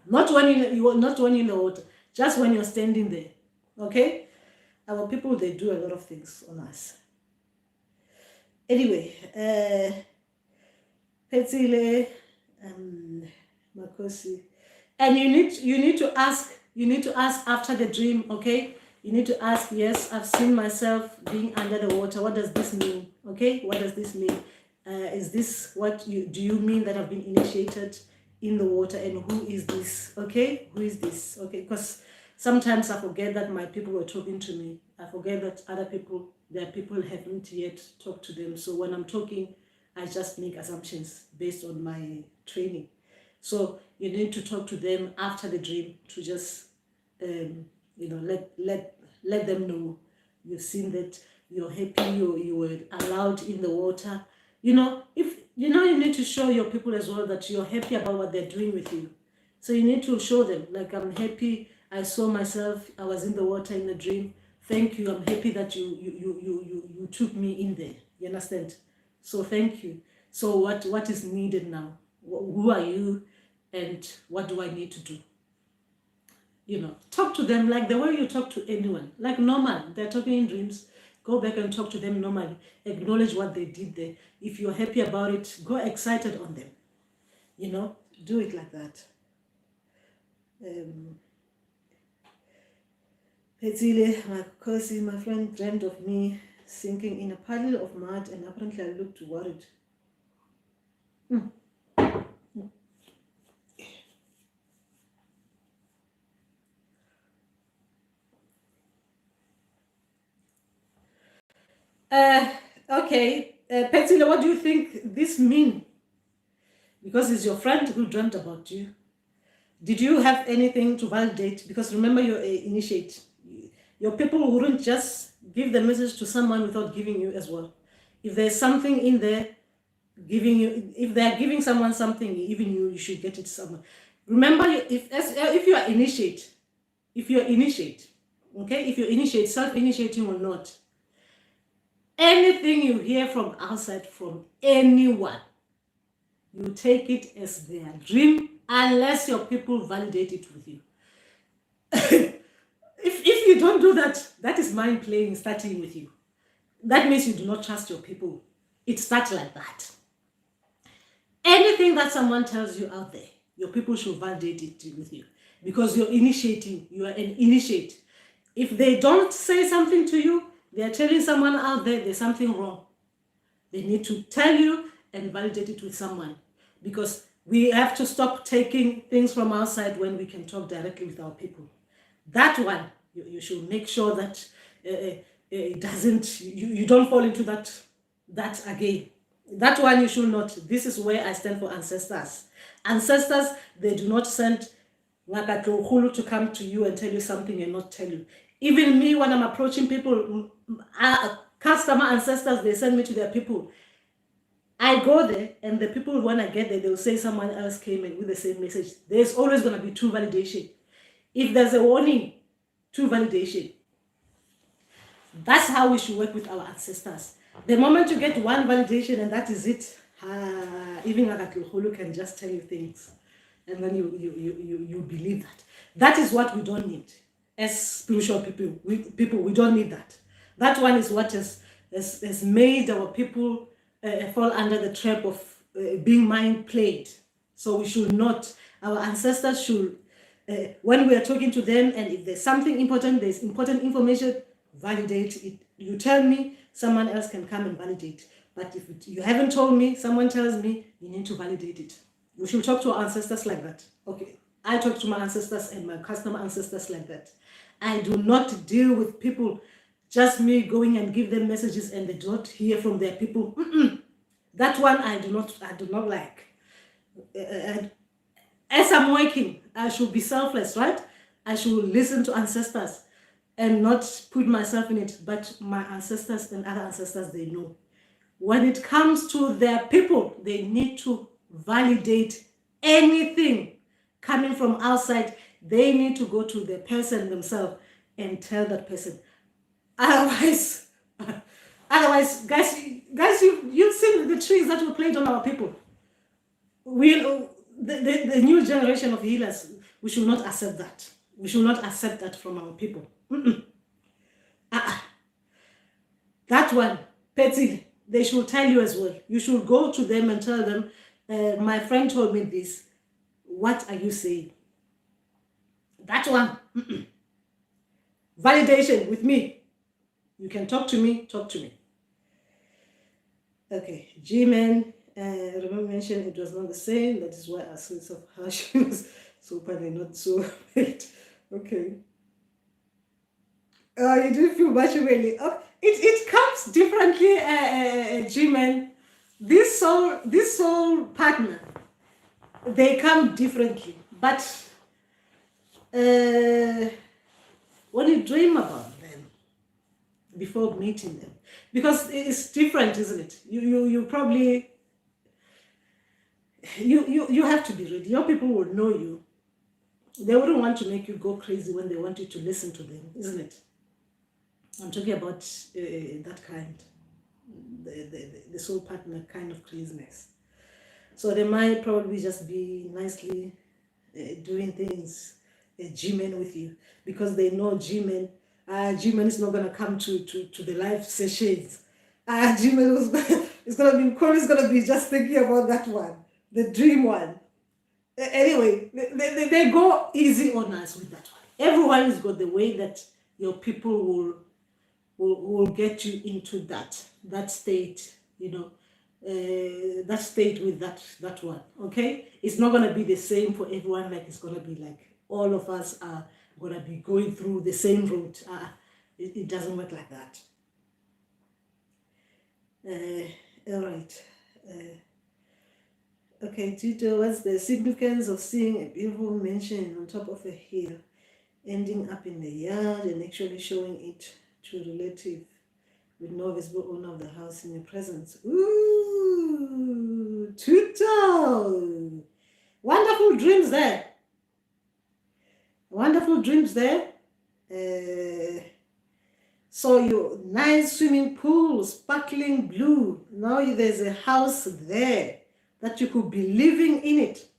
Not when you're in the water, just when you're standing there. Okay? Our people, they do a lot of things on us. Anyway, Petsile, Makosi, and you need to ask after the dream. Okay, you need to ask. Yes, I've seen myself being under the water. What does this mean? Okay, what does this mean? Is this what do you mean that I've been initiated in the water? And who is this? Okay, who is this? Okay, because sometimes I forget that my people were talking to me. I forget that their people haven't yet talked to them. So when I'm talking, I just make assumptions based on my training. So you need to talk to them after the dream to just, let them know you've seen that, you're happy, you were allowed in the water. If you need to show your people as well that you're happy about what they're doing with you. So you need to show them, like, I'm happy, I saw myself, I was in the water in the dream. Thank you, I'm happy that you took me in there. You understand? So thank you. So what is needed now? Who are you, and what do I need to do? Talk to them like the way you talk to anyone, like normal. They're talking in dreams. Go back and talk to them normally. Acknowledge what they did there. If you're happy about it, go excited on them. Do it like that. Petsile, my friend dreamt of me sinking in a puddle of mud, and apparently I looked worried. Okay, Petsile, what do you think this means? Because it's your friend who dreamt about you. Did you have anything to validate? Because remember, you're initiate. Your people wouldn't just give the message to someone without giving you as well. If there's something in there giving you, if they're giving someone something, even you should get it somewhere. Remember, if you are initiate, okay, if you initiate, self-initiating or not, anything you hear from outside from anyone, You take it as their dream unless your people validate it with you. If you don't do that, that is mind playing starting with you. That means you do not trust your people. It starts like that. Anything that someone tells you out there, your people should validate it with you because you're initiating, you are an initiate. If they don't say something to you, they are telling someone out there there's something wrong. They need to tell you and validate it with someone because we have to stop taking things from outside when we can talk directly with our people. That one, you should make sure that it doesn't, you don't fall into that again. That one you should not. This is where I stand for ancestors. Ancestors, they do not send Ngaka to come to you and tell you something and not tell you. Even me, when I'm approaching people, customer ancestors, they send me to their people. I go there, and the people, when I get there, they'll say someone else came in with the same message. There's always going to be two validation. If there's a warning, two validation. That's how we should work with our ancestors. The moment you get one validation and that is it, even Ngaka can just tell you things. And then you believe that. That is what we don't need. As spiritual people, we don't need that. That one is what has made our people fall under the trap of being mind played. So we should not. Our ancestors should, when we are talking to them, and if there's something important, there's important information, validate it. You tell me, someone else can come and validate. But if you haven't told me, someone tells me, you need to validate it. We should talk to our ancestors like that. Okay, I talk to my ancestors and my customer ancestors like that. I do not deal with people, just me going and give them messages and they do not hear from their people. That one I do not like. As I'm working, I should be selfless, right? I should listen to ancestors and not put myself in it. But my ancestors and other ancestors, they know. When it comes to their people, they need to validate anything coming from outside. They need to go to the person themselves and tell that person. Otherwise, guys, you've seen the trees that were planted on our people. The new generation of healers, we should not accept that. We should not accept that from our people. That one, petty, they should tell you as well. You should go to them and tell them, my friend told me this. What are you saying? That one. Validation with me. You can talk to me, talk to me. Okay, G-Man, remember mentioned it was not the same. That is why our sense of harsh was so funny, not so bad. Okay. You didn't feel much really. Oh, it comes differently, G-Man. This soul partner, they come differently. But when you dream about them before meeting them, because it's different, isn't it? You probably you have to be ready. Your people will know you. They wouldn't want to make you go crazy when they want you to listen to them, isn't it? I'm talking about that kind, the soul partner kind of craziness. So they might probably just be nicely doing things, G-Men with you, because they know G-Men. G-Men is not going to come to the live sessions. G-Men is going to be, Corey's going to be just thinking about that one, the dream one. Anyway, they go easy on us with that one. Everyone has got the way that your people will get you into that state, that state with that one. Okay, it's not going to be the same for everyone. Like it's going to be like all of us are going to be going through the same route. It doesn't work like that. All right. Okay, Tito, what's the significance of seeing a beautiful mansion on top of a hill, ending up in the yard and actually showing it to a relative with no visible owner of the house in your presence? Ooh, Tito! Wonderful dreams there. Wonderful dreams there. So your nice swimming pool, sparkling blue. Now there's a house there. that you could be living in it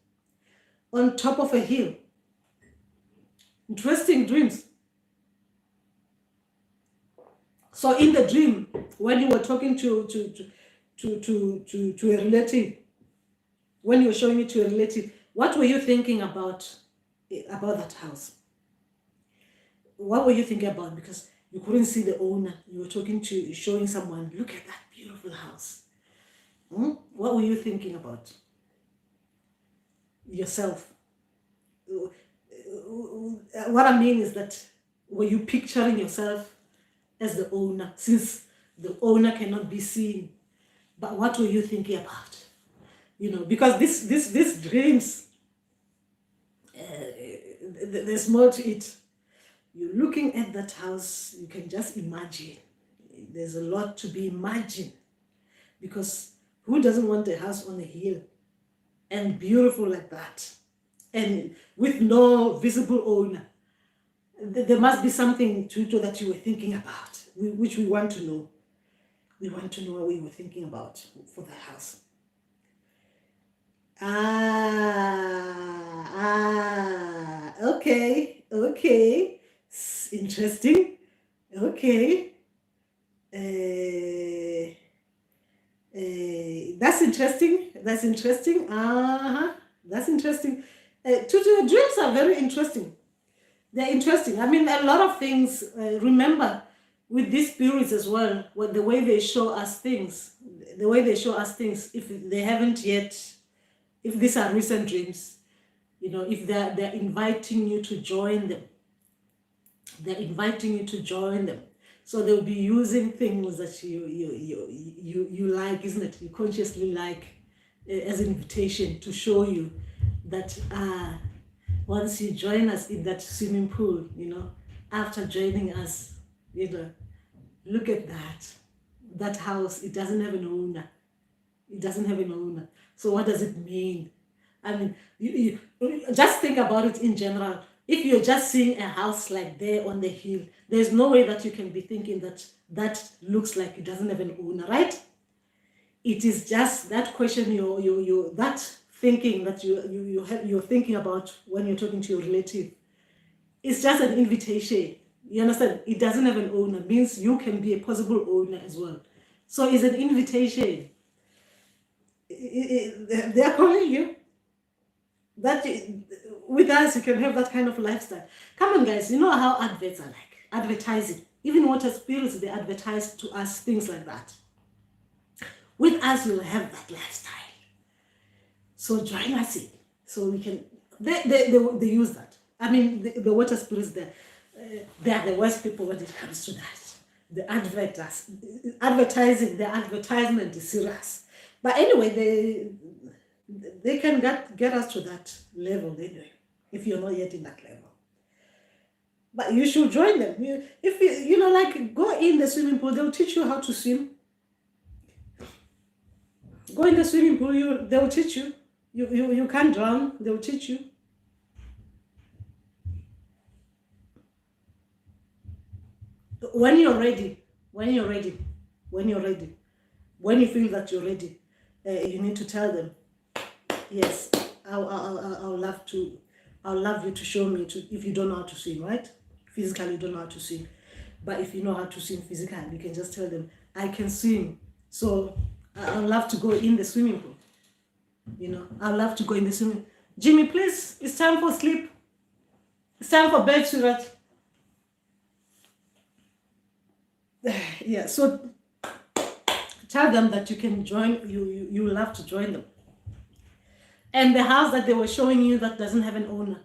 on top of a hill. Interesting dreams. So in the dream, when you were talking to a relative, when you were showing it to a relative, what were you thinking about that house? What were you thinking about? Because you couldn't see the owner. You were showing someone, look at that beautiful house. What were you thinking about? Yourself. What I mean is that, were you picturing yourself as the owner, since the owner cannot be seen? But what were you thinking about? Because these dreams, there's more to it. You're looking at that house, you can just imagine. There's a lot to be imagined. Because who doesn't want a house on a hill and beautiful like that, and with no visible owner? There must be something, Tuto, that you were thinking about, which we want to know. We want to know what we were thinking about for that house. Okay. Interesting. Okay. That's interesting. That's interesting. That's interesting. Tutu, dreams are very interesting. They're interesting. I mean, a lot of things, remember, with these spirits as well, the way they show us things, if they haven't yet, if these are recent dreams, if they're inviting you to join them. So they'll be using things that you like, isn't it? You consciously like, as an invitation to show you that once you join us in that swimming pool, after joining us, look at that house. It doesn't have an owner. So what does it mean? I mean, you just think about it in general. If you're just seeing a house like there on the hill, there's no way that you can be thinking that looks like it doesn't have an owner, right? It is just that question, that thinking that you're thinking about when you're talking to your relative. It's just an invitation. You understand? It doesn't have an owner, means you can be a possible owner as well. So it's an invitation. They are calling you. That with us, you can have that kind of lifestyle. Come on, guys. You know how adverts are like. Advertising. Even water spirits, they advertise to us things like that. With us, you'll have that lifestyle. So join us in. So we can. They use that. I mean, the water spirits, they are the worst people when it comes to that. The advertising, the advertisement is serious. But anyway, they can get us to that level anyway, if you're not yet in that level. But you should join them. If like, go in the swimming pool, they'll teach you how to swim. Go in the swimming pool, they'll teach you. You can't drown, they'll teach you. When you're ready, when you feel that you're ready, you need to tell them, yes, I'll love you to show me if you don't know how to swim, right? Physically, you don't know how to swim. But if you know how to swim physically, you can just tell them, I can swim. So I'd love to go in the swimming pool. I'd love to go in the swimming. Jimmy, please, it's time for sleep. It's time for bed, sweetheart. Yeah, so tell them that you can join, you love to join them. And the house that they were showing you that doesn't have an owner,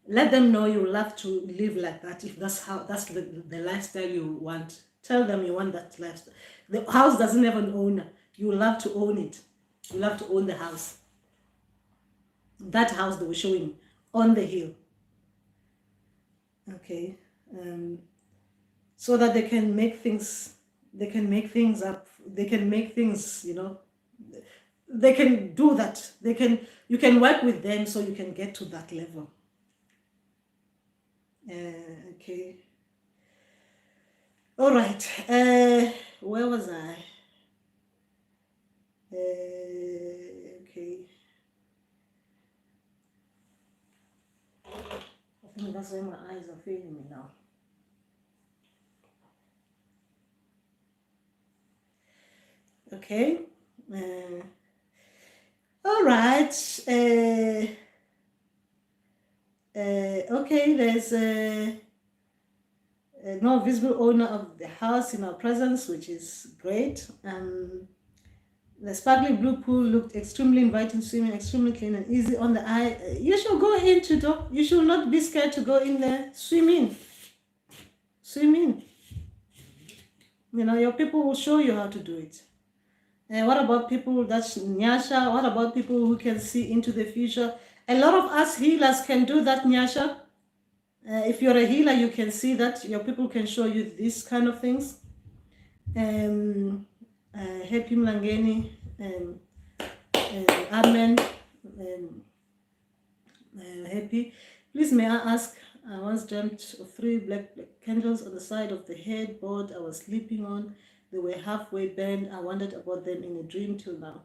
let them know you love to live like that. If that's the lifestyle you want, tell them you want that lifestyle. The house doesn't have an owner. You love to own it. You love to own the house. That house they were showing on the hill. Okay. So that they can make things up. They can make things, they can do that. You can work with them so you can get to that level. Okay. All right. Where was I? Okay. that's why my eyes are failing me now. Okay. All right. Okay, there's no visible owner of the house in our presence, which is great. The sparkling blue pool looked extremely inviting, swimming, extremely clean and easy on the eye. You should go into it. You should not be scared to go in there. Swim in. Swim in. You know, your people will show you how to do it. What about people that's Nyasha? What about people who can see into the future? A lot of us healers can do that, Nyasha. If you're a healer, you can see that. Your people can show you these kind of things. Happy Mlangeni, Amen, happy. Please may I ask, I once dreamt of 3 black candles on the side of the headboard I was sleeping on. They were halfway bent. I wondered about them in a dream till now.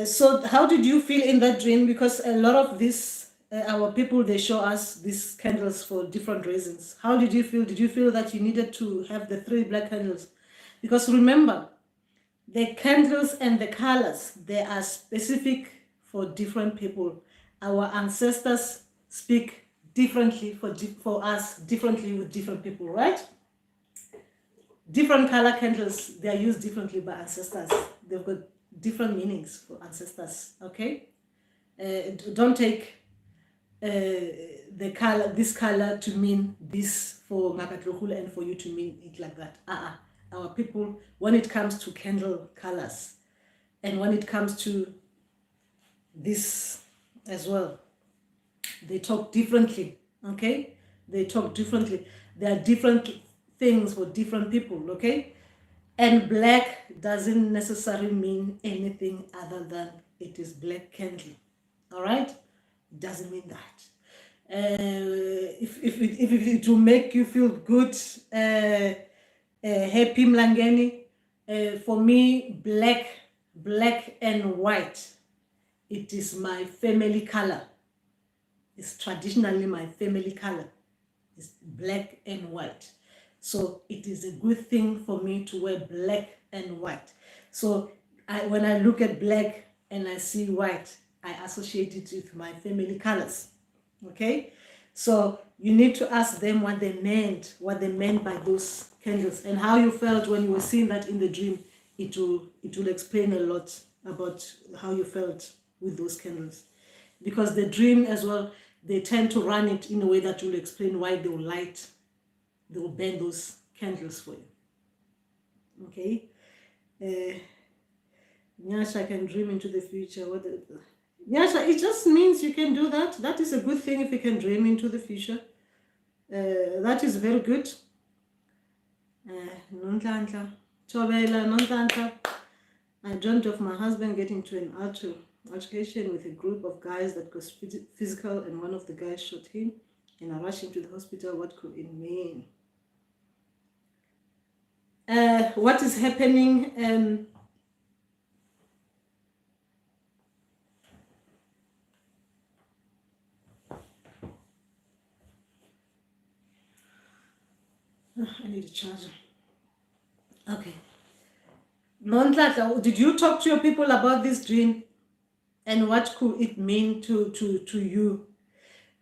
So how did you feel in that dream? Because a lot of this, our people, they show us these candles for different reasons. How did you feel? Did you feel that you needed to have the 3 black candles? Because remember, the candles and the colors, they are specific for different people. Our ancestors speak differently for us, differently with different people, right? Different color candles, they are used differently by ancestors. They've got different meanings for ancestors, okay? Don't take this color to mean this for Ngakatlogule and for you to mean it like that. Our people, when it comes to candle colors and when it comes to this as well, they talk differently, okay? They talk differently. There are different things for different people, okay? And black doesn't necessarily mean anything other than it is black candle, all right? It doesn't mean that. If it will make you feel good, happy Mlangeni, for me, black and white, it is my family color. It's traditionally my family color. It's black and white. So it is a good thing for me to wear black and white. So when I look at black and I see white, I associate it with my family colors. Okay? So you need to ask them what they meant by those candles and how you felt when you were seeing that in the dream. It will explain a lot about how you felt with those candles. Because the dream as well, they tend to run it in a way that will explain why they will burn those candles for you. Okay? Nyasha can dream into the future. Nyasha, it just means you can do that. That is a good thing if you can dream into the future. That is very good. Nonhlanhla. Chobela, Nonhlanhla. I dreamt of my husband getting into an altercation with a group of guys that was physical, and one of the guys shot him, and I rushed him to the hospital. What could it mean? What is happening? I need a charger. Okay. Nonhlanhla, did you talk to your people about this dream and what could it mean to you?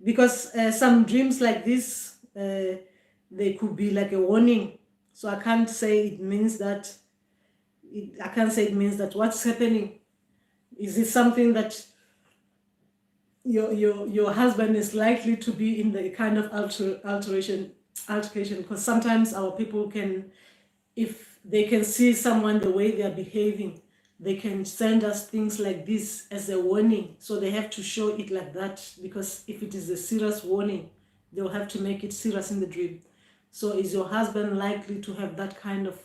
Because some dreams like this, they could be like a warning. So I can't say it means that. I can't say it means that. What's happening? Is it something that your husband is likely to be in the kind of altercation? Because sometimes our people can, if they can see someone the way they are behaving, they can send us things like this as a warning. So they have to show it like that, because if it is a serious warning, they'll have to make it serious in the dream. So is your husband likely to have that kind of,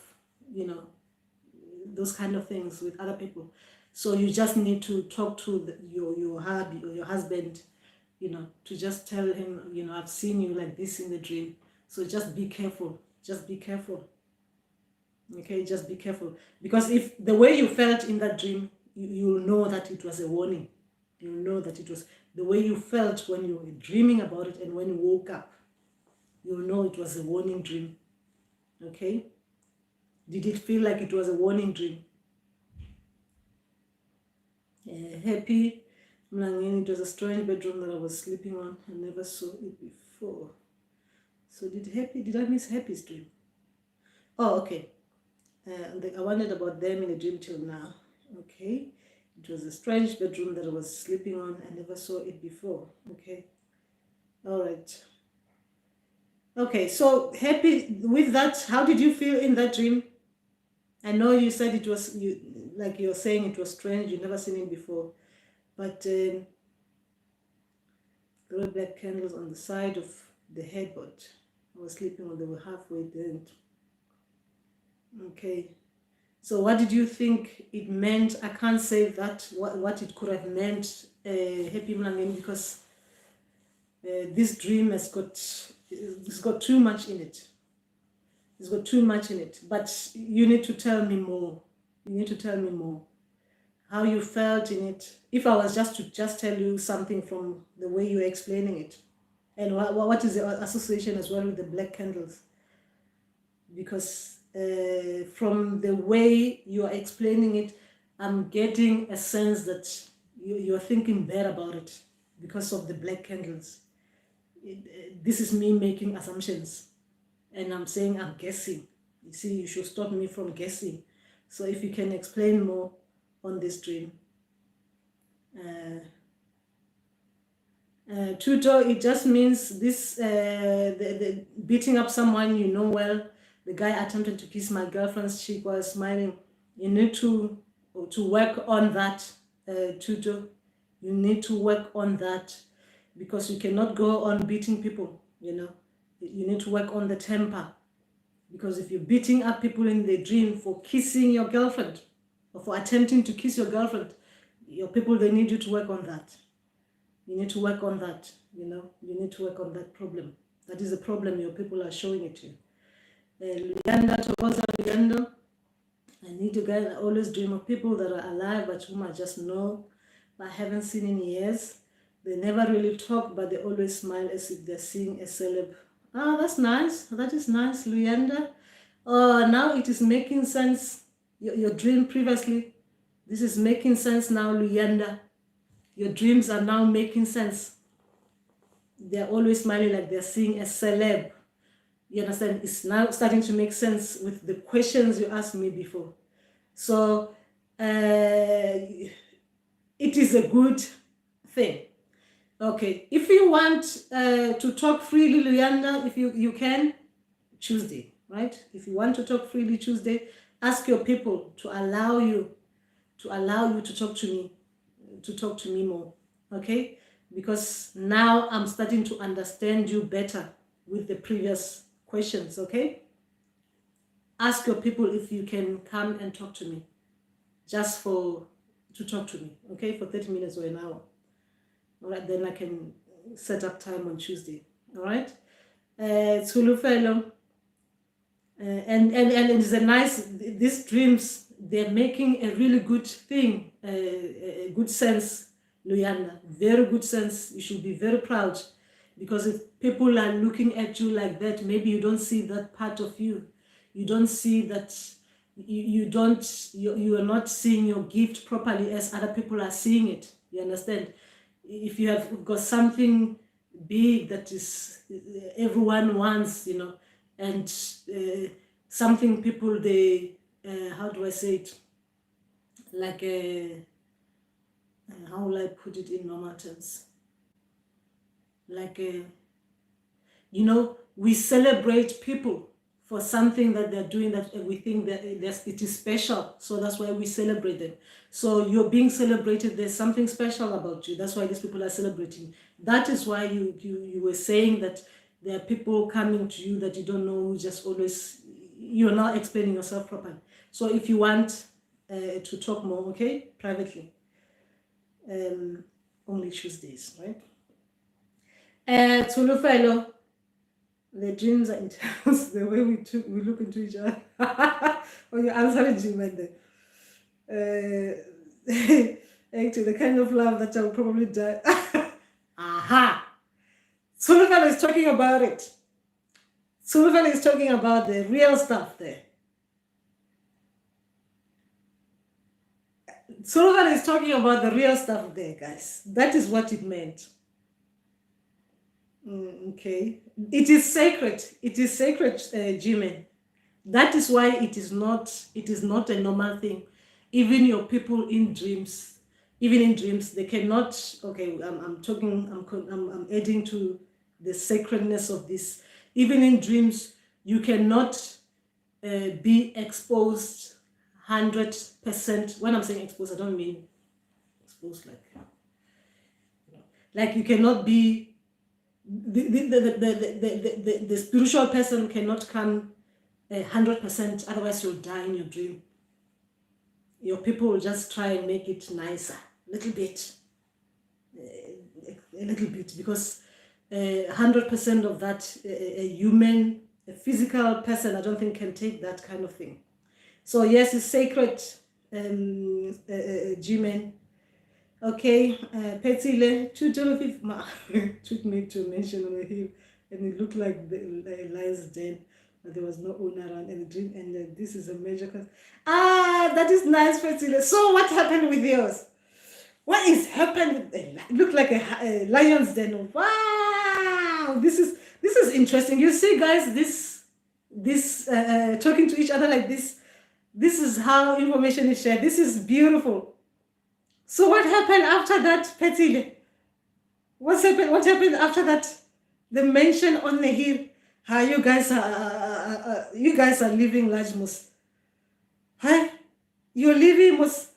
those kind of things with other people? So you just need to talk to your hubby or your husband, to just tell him, I've seen you like this in the dream. So just be careful. Just be careful. Okay, just be careful. Because if the way you felt in that dream, you'll know that it was a warning. You'll know that it was. the way you felt when you were dreaming about it and when you woke up, you'll know it was a warning dream. Okay? Did it feel like it was a warning dream? Happy. It was a strange bedroom that I was sleeping on. I never saw it before. So did I miss Happy's dream? Oh, okay. I wondered about them in a dream till now. Okay. It was a strange bedroom that I was sleeping on. I never saw it before. Okay. All right. Okay, so Happy, with that, how did you feel in that dream? I know you said it was, like you're saying it was strange, you've never seen it before. But there were black candles on the side of the headboard. I was sleeping when they were halfway dead. Okay. So what did you think it meant? I can't say that, what it could have meant, Happy Mlangeni, because this dream it's got too much in it. It's got too much in it. But you need to tell me more. You need to tell me more. How you felt in it. If I was just to tell you something from the way you're explaining it. And what is the association as well with the black candles? Because from the way you are explaining it, I'm getting a sense that you're thinking bad about it because of the black candles. This is me making assumptions. And I'm saying I'm guessing. You see, you should stop me from guessing. So if you can explain more on this dream. Tutor, it just means this, the beating up someone you know well. The guy attempted to kiss my girlfriend's cheek while smiling. You need to work on that, Tutor. You need to work on that because you cannot go on beating people, you know. You need to work on the temper. Because if you're beating up people in the dream for kissing your girlfriend or for attempting to kiss your girlfriend, your people, they need you to work on that. You need to work on that, you know. You need to work on that problem. That is a problem your people are showing it to you. Luyanda, Tokoza, Luyanda. I need to guys, I always dream of people that are alive but whom I just know, but I haven't seen in years. They never really talk, but they always smile as if they're seeing a celeb. Oh, that's nice. That is nice, Luyanda. Oh, now it is making sense. Your dream previously, this is making sense now, Luyanda. Your dreams are now making sense. They're always smiling like they're seeing a celeb. You understand? It's now starting to make sense with the questions you asked me before. So it is a good thing. Okay, if you want to talk freely, Luyanda, if you can, Tuesday, right? If you want to talk freely Tuesday, ask your people to allow you to talk to me more, okay? Because now I'm starting to understand you better with the previous questions, okay? Ask your people if you can come and talk to me, just to talk to me, okay? For 30 minutes or an hour. All right, then I can set up time on Tuesday. All right, Tsulufelo, and it's a nice. These dreams, they're making a really good thing, a good sense, Luyanda. Very good sense. You should be very proud, because if people are looking at you like that, maybe you don't see that part of you. You don't see that. You are not seeing your gift properly as other people are seeing it. You understand? If you have got something big that is everyone wants, you know, and something people they how do I say it, like how will I put it in normal terms, like you know, we celebrate people for something that they're doing that we think that it is special, so that's why we celebrate them. So you're being celebrated, there's something special about you, that's why these people are celebrating. That is why you were saying that there are people coming to you that you don't know, who just always, you're not explaining yourself properly. So if you want to talk more, okay, privately, only Tuesdays, right? Tulufelo, the dreams are intense, the way we look into each other. When you answer the dream, and actually, the kind of love that I'll probably die. Aha! Sullivan is talking about it. Sullivan is talking about the real stuff there. Sullivan is talking about the real stuff there, guys. That is what it meant. Okay. It is sacred. It is sacred, Jimin. That is why it is not a normal thing. Even your people in dreams, they cannot. Okay, I'm adding to the sacredness of this. Even in dreams, you cannot be exposed 100%. When I'm saying exposed, I don't mean exposed like you cannot be the spiritual person cannot come 100%, otherwise you'll die in your dream. Your people will just try and make it nicer, a little bit, because 100% of that, a physical person, I don't think can take that kind of thing. So yes, it's sacred, G-Men. Okay, Petile, took me to mention on the hill, and it looked like the lion's den, but there was no owner around in the dream, and this is a major cause. That is nice, Petile. So what happened with yours? What is happened? It looked like a lion's den. Wow, this is interesting. You see, guys, this talking to each other like this. This is how information is shared. This is beautiful. So what happened after that, Petile? What happened after that? The mention on the hill. How you guys are living large moose. Huh? You're living moose.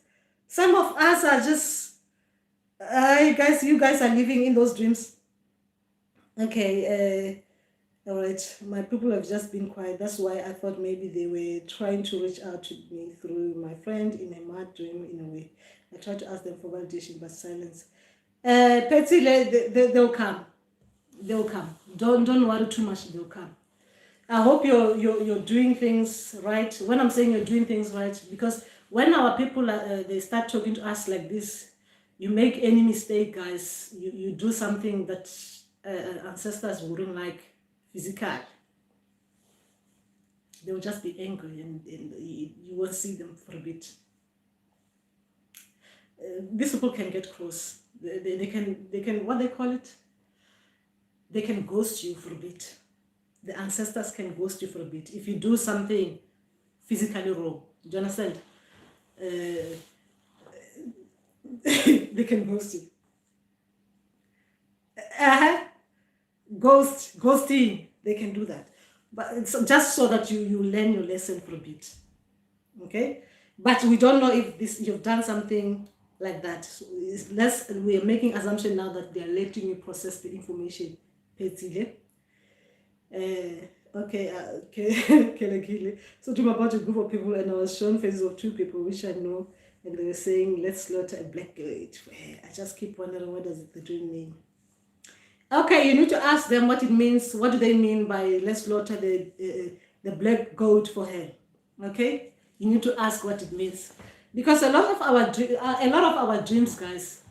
Some of us are just you guys are living in those dreams. Okay, all right. My people have just been quiet. That's why I thought maybe they were trying to reach out to me through my friend in a mad dream in a way. I tried to ask them for validation, but silence. Petile, they'll come. They'll come. Don't worry too much. They'll come. I hope you're doing things right. When I'm saying you're doing things right, because when our people they start talking to us like this, you make any mistake, guys. You do something that ancestors wouldn't like physically. They will just be angry, and you won't see them for a bit. These people can get close. They can what they call it? They can ghost you for a bit. The ancestors can ghost you for a bit if you do something physically wrong. Do you understand? They can ghost you. Ghosting. They can do that, but it's just so that you learn your lesson for a bit. Okay, but we don't know if you've done something like that. So we are making assumption now that they are letting you process the information. Okay, so I'm about a group of people, and I was shown faces of two people which I know, and they were saying, let's slaughter a black goat. I just keep wondering, what does the dream mean? Okay, you need to ask them what it means. What do they mean by let's slaughter the black goat for her? Okay, you need to ask what it means, because a lot of our dreams, guys.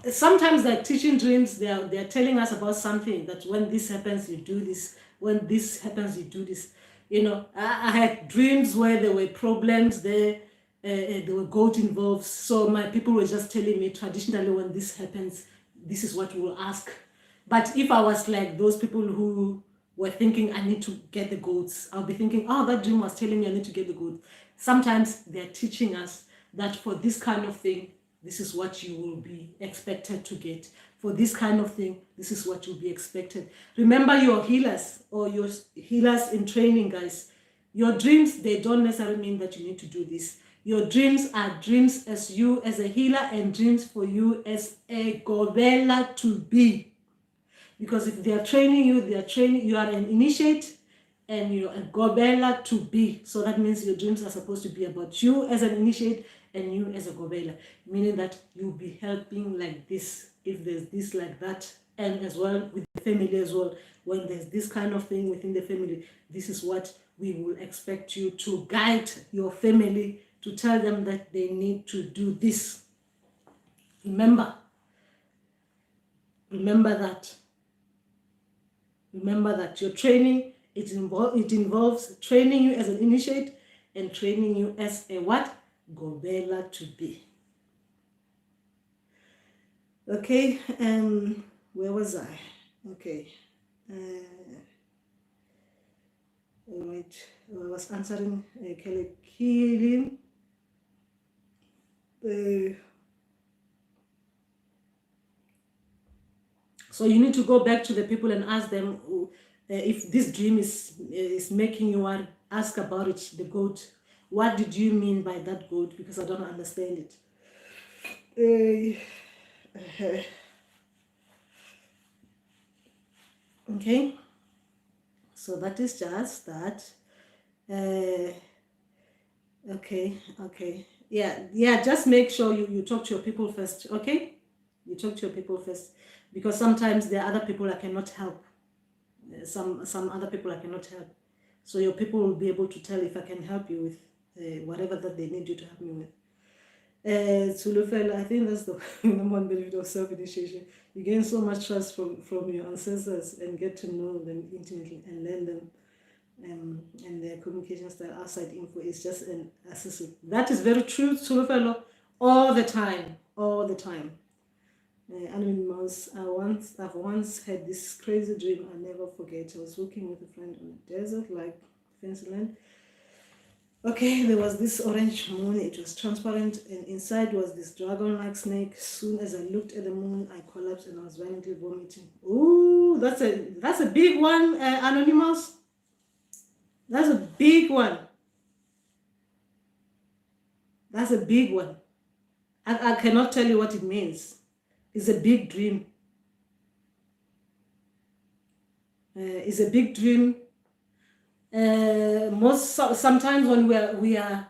Sometimes they're teaching dreams. They're telling us about something that when this happens, you do this. When this happens, you do this. You know, I had dreams where there were problems there. There were goat involved. So my people were just telling me traditionally when this happens, this is what we will ask. But if I was like those people who were thinking I need to get the goats, I'll be thinking, oh, that dream was telling me I need to get the goats. Sometimes they're teaching us that for this kind of thing, this is what you will be expected to get. For this kind of thing, this is what you'll be expected. Remember your healers or your healers in training, guys. Your dreams, they don't necessarily mean that you need to do this. Your dreams are dreams as you as a healer and dreams for you as a gobela to be. Because if they are training you, you are an initiate and you're a gobela to be. So that means your dreams are supposed to be about you as an initiate and you as a gobela, meaning that you'll be helping like this if there's this like that, and as well with the family as well. When there's this kind of thing within the family, this is what we will expect you to guide your family, to tell them that they need to do this. Remember, Remember that. Remember that your training, it involves training you as an initiate and training you as a what? Gobela to be. Okay, where was I? Okay. Wait, I was answering Kelly Keeling. So you need to go back to the people and ask them if this dream is making you want ask about it, the goat. What did you mean by that goat? Because I don't understand it. Okay, so that is just that. Okay. Yeah, just make sure you talk to your people first, okay? You talk to your people first, because sometimes there are other people I cannot help. Some other people I cannot help. So your people will be able to tell if I can help you with whatever that they need you to help me with. Tulufel, I think that's the number one benefit of self-initiation. You gain so much trust from your ancestors and get to know them intimately and learn them. And their communication style outside info is just an accessory. That is very true, Tulufelo, all the time. Anonymous, I've once had this crazy dream I'll never forget. I was walking with a friend on a desert like Fantasyland. Okay, there was this orange moon. It was transparent, and inside was this dragon-like snake. Soon as I looked at the moon, I collapsed and I was violently vomiting. Ooh, that's a big one, Anonymous. That's a big one. That's a big one. I cannot tell you what it means. It's a big dream. It's a big dream. Sometimes when we are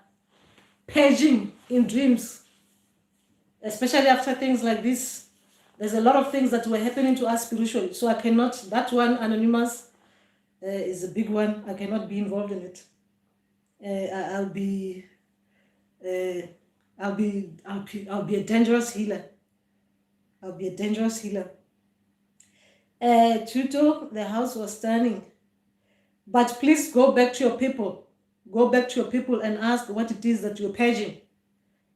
paging in dreams, especially after things like this, there's a lot of things that were happening to us spiritually. So I cannot. That one, Anonymous, is a big one. I cannot be involved in it. I'll be a dangerous healer. I'll be a dangerous healer. Tuto, the house was stunning. But please go back to your people. Go back to your people and ask what it is that you're paging.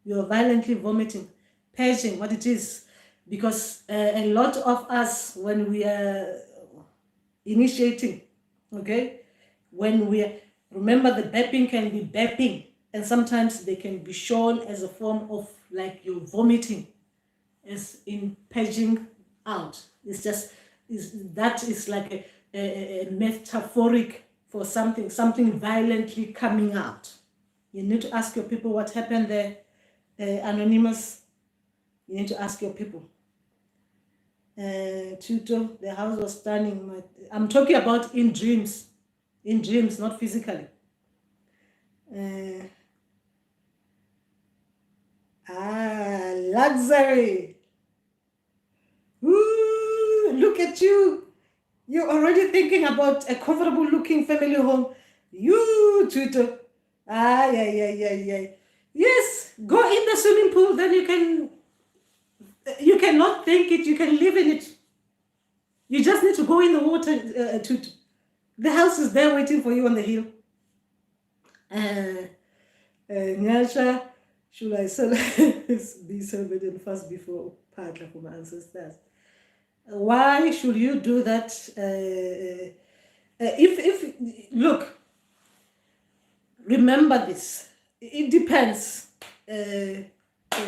You're violently vomiting. Paging, what it is. Because a lot of us, when we are initiating, okay, remember the burping can be burping, and sometimes they can be shown as a form of like you're vomiting, as in paging out. That is like a metaphoric for something violently coming out. You need to ask your people what happened there. Anonymous, you need to ask your people. Tuto, the house was stunning. I'm talking about in dreams, not physically. Luxury. Ooh, look at you. You're already thinking about a comfortable looking family home. You, Tuto. Yeah. Yes, go in the swimming pool, then you cannot think it, you can live in it. You just need to go in the water, Tuto. The house is there waiting for you on the hill. Nyasha, should I be celebrated first before partner for my ancestors? Why should you do that? Look, remember this. It depends.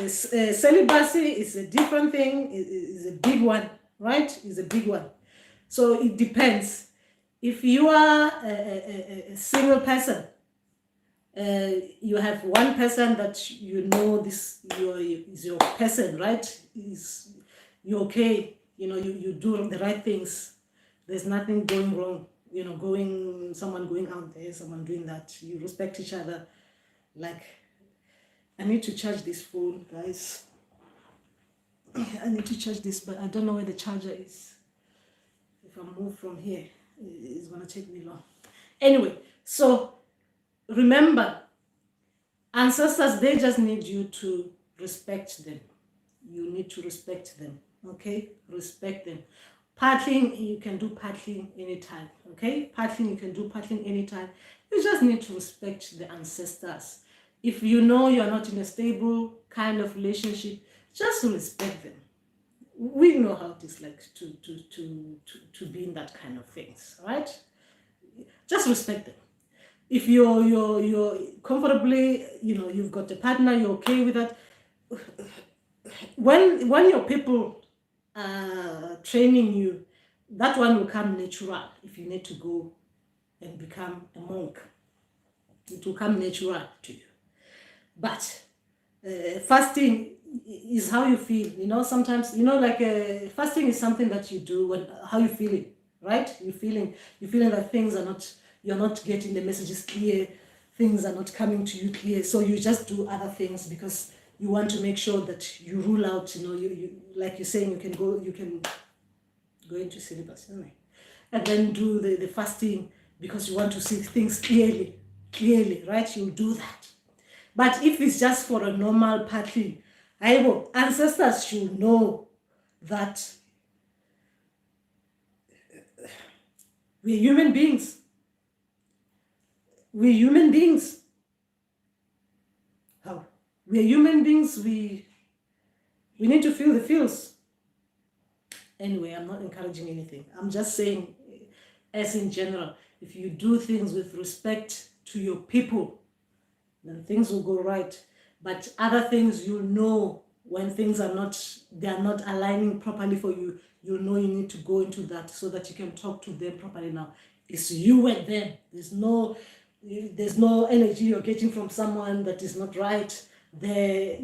Celibacy is a different thing. Is a big one, right? Is a big one. So it depends. If you are a single person, you have one person that you know this is your person, right? You're okay. You do the right things. There's nothing going wrong. Someone going out there, someone doing that. You respect each other. Like, I need to charge this phone, guys. I need to charge this, but I don't know where the charger is. If I move from here, it's gonna take me long. Anyway, so remember, ancestors, they just need you to respect them. You need to respect them. Okay, respect them. Paddling, you can do paddling anytime. Okay, paddling, you can do paddling anytime. You just need to respect the ancestors. If you know you're not in a stable kind of relationship, just respect them. We know how it is like to be in that kind of things, right? Just respect them. If you're comfortably, you've got a partner, you're okay with that. When your people are training you, that one will come natural. If you need to go and become a monk, it will come natural to you. But fasting is how you feel. Sometimes like fasting is something that you do when how you feeling, right? You're feeling that things are not, you're not getting the messages clear, things are not coming to you clear, so you just do other things because you want to make sure that you rule out, you like you're saying, you can go into syllabus, isn't it? And then do the fasting because you want to see things clearly, right? You'll do that. But if it's just for a normal party, ancestors should know that we're human beings. We're human beings. How? We're human beings. We need to feel the feels. Anyway, I'm not encouraging anything. I'm just saying, as in general, if you do things with respect to your people, then things will go right. But other things, when things are not aligning properly for you, you need to go into that so that you can talk to them properly. Now it's you and them. There's no energy you're getting from someone that is not right there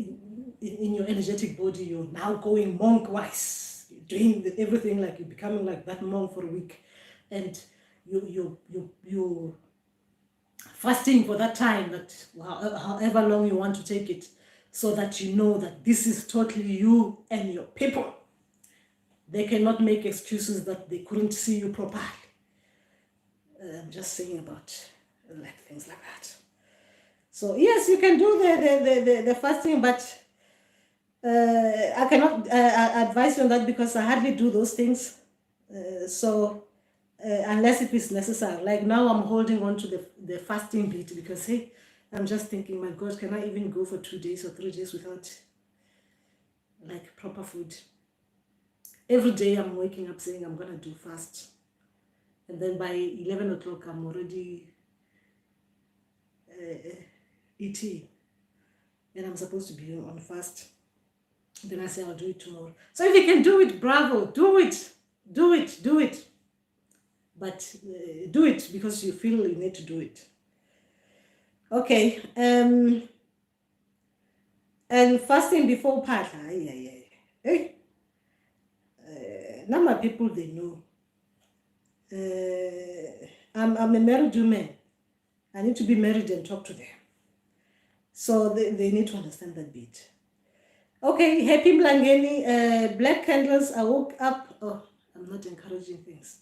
in your energetic body. You're now going monk wise, doing everything like you're becoming like that monk for a week, and you fasting for that time, that however long you want to take it, so that you know that this is totally you and your people. They cannot make excuses that they couldn't see you properly. I'm just saying about like things like that. So yes, you can do the fasting, but I cannot advise you on that because I hardly do those things. Unless it is necessary. Like now I'm holding on to the fasting bit because, hey, I'm just thinking, my God, can I even go for 2 days or 3 days without like proper food? Every day I'm waking up saying I'm going to do fast. And then by 11 o'clock, I'm already eating. And I'm supposed to be on fast. Then I say I'll do it tomorrow. So if you can do it, bravo, do it. Do it, do it. But do it because you feel you need to do it. Okay. And fasting before part. Hey. Now my people, they know. I'm a married woman. I need to be married and talk to them. So they need to understand that bit. Okay, happy Mlangeni. Black candles, I woke up. Oh, I'm not encouraging things.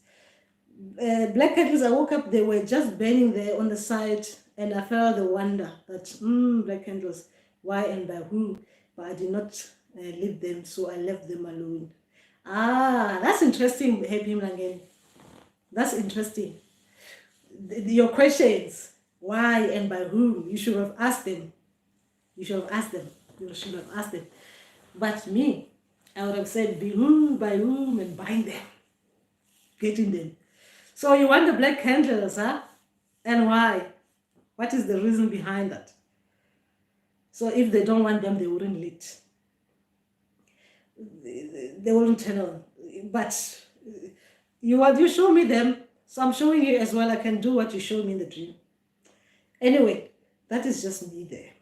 Black candles, I woke up, they were just burning there on the side, and I felt the wonder that, black candles, why and by who? But I did not leave them, so I left them alone. That's interesting, Happy Mlangeni. That's interesting. Your questions, why and by whom, you should have asked them. You should have asked them. But me, I would have said, by whom, and buying them, getting them. So you want the black candles, huh? And why? What is the reason behind that? So if they don't want them, they wouldn't lit. They wouldn't turn on. But you show me them, so I'm showing you as well. I can do what you showed me in the dream. Anyway, that is just me there.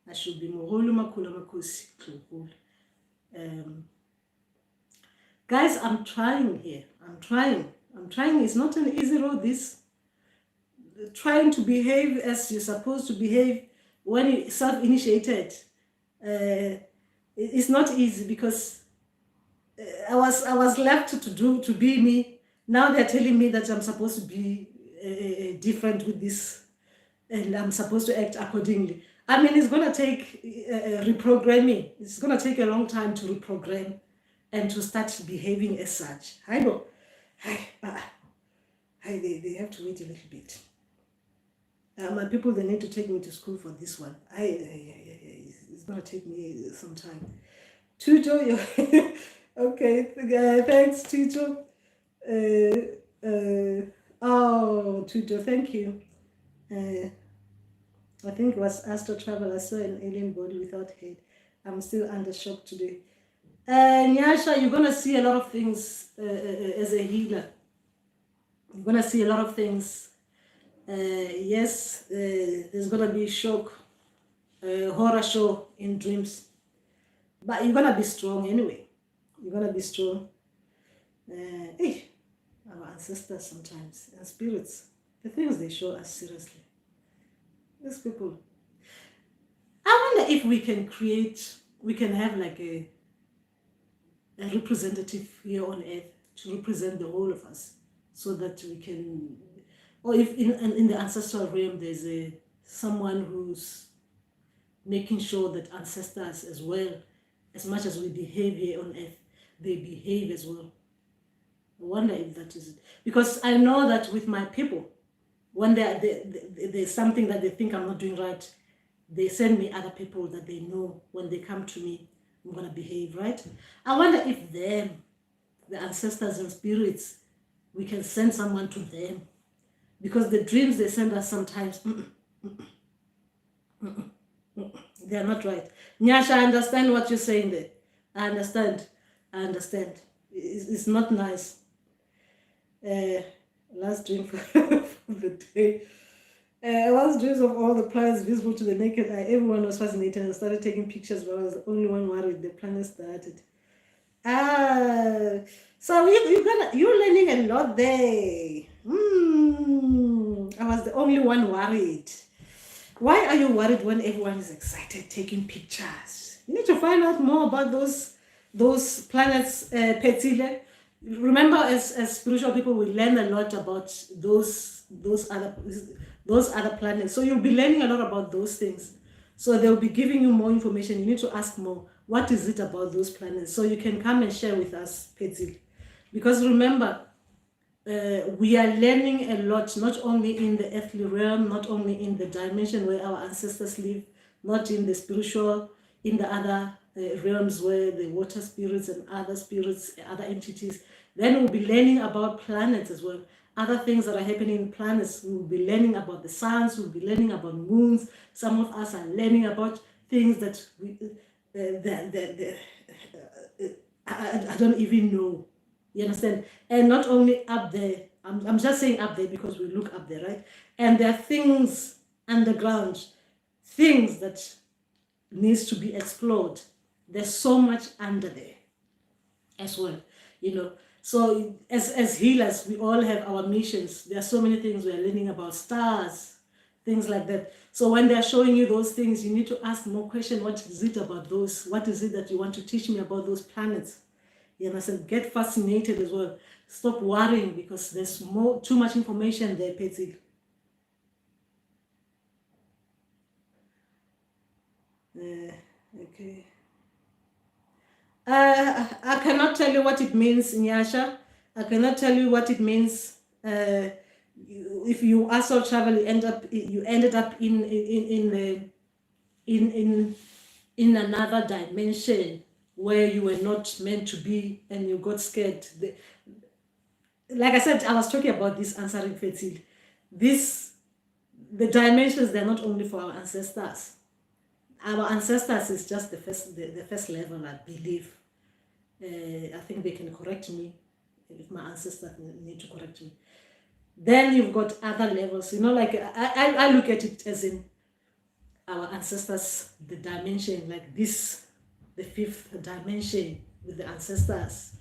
I should be moholu makula makosi. Guys, I'm trying here. I'm trying. It's not an easy road, this. Trying to behave as you're supposed to behave when you're self-initiated. It's not easy because I was left to be me. Now they're telling me that I'm supposed to be different with this, and I'm supposed to act accordingly. I mean, it's going to take reprogramming. It's going to take a long time to reprogram and to start behaving as such. I know. They have to wait a little bit. My people, they need to take me to school for this one. It's going to take me some time. Tuto, okay, thanks, Tuto. Oh, Tuto, thank you. I think it was astral travel. I saw an alien body without head. I'm still under shock today. Nyasha, you're going to see a lot of things as a healer. You're going to see a lot of things. Yes, there's going to be shock, horror show in dreams. But you're going to be strong anyway. You're going to be strong. Our ancestors sometimes, and spirits, the things they show us seriously. These people. I wonder if we can have like a representative here on earth to represent the whole of us, so that we can, or if in the ancestral realm there's someone who's making sure that ancestors as well, as much as we behave here on earth, they behave as well. I wonder if that is it. Because I know that with my people, when there's something that they think I'm not doing right, they send me other people that they know when they come to me, I'm going to behave right. I wonder if them, the ancestors and spirits, we can send someone to them. Because the dreams they send us sometimes, they are not right. Nyasha, I understand what you're saying there. I understand. It's not nice. Last dream for the day. Last dreams of all the planets visible to the naked eye. Everyone was fascinated and started taking pictures, but I was the only one worried. The planet started. So you're learning a lot there. I was the only one worried. Why are you worried when everyone is excited taking pictures? You need to find out more about those planets, Petile. Remember, as spiritual people, we learn a lot about those other planets. So you'll be learning a lot about those things. So they'll be giving you more information. You need to ask more. What is it about those planets? So you can come and share with us, Petile. Because remember, we are learning a lot, not only in the earthly realm, not only in the dimension where our ancestors live, not in the spiritual, in the other realms where the water spirits and other spirits, other entities. Then we'll be learning about planets as well. Other things that are happening in planets. We'll be learning about the suns, we'll be learning about moons. Some of us are learning about things that I don't even know. You understand? And not only up there, I'm just saying up there because we look up there, right? And there are things underground, things that needs to be explored. There's so much under there as well, you know. So as healers, we all have our missions. There are so many things we are learning about, stars, things like that. So when they're showing you those things, you need to ask more questions. What is it about those? What is it that you want to teach me about those planets? You understand? Get fascinated as well. Stop worrying because there's too much information there, Petile. Okay. I cannot tell you what it means, Nyasha. I cannot tell you what it means. If you astral travel, you ended up in another dimension where you were not meant to be, and you got scared. Like I said, I was talking about this answering Petile. The dimensions, they're not only for our ancestors. Our ancestors is just the first level, I believe. I think they can correct me if my ancestors need to correct me. Then you've got other levels, you know, like I look at it as in our ancestors, the dimension, like this, the fifth dimension with the ancestors,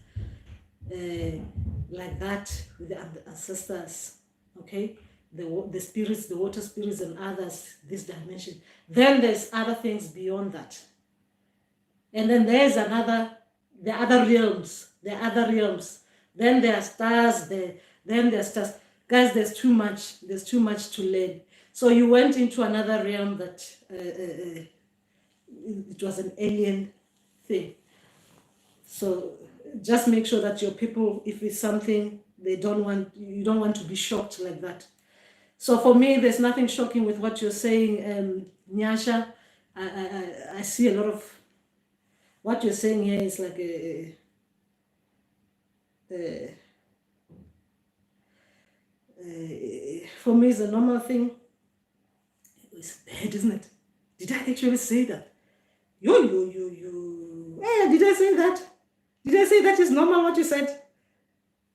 like that with the ancestors, okay? The spirits, the water spirits and others, this dimension. Then there's other things beyond that. And then there's the other realms. Then there are stars there. Then there's stars. Guys, there's too much to learn. So you went into another realm that it was an alien thing. So just make sure that your people, if it's something you don't want to be shocked like that. So for me, there's nothing shocking with what you're saying, Nyasha. I see a lot of what you're saying here is like for me, it's a normal thing. It's bad, isn't it? Did I actually say that? Hey, did I say that? Did I say that is normal what you said?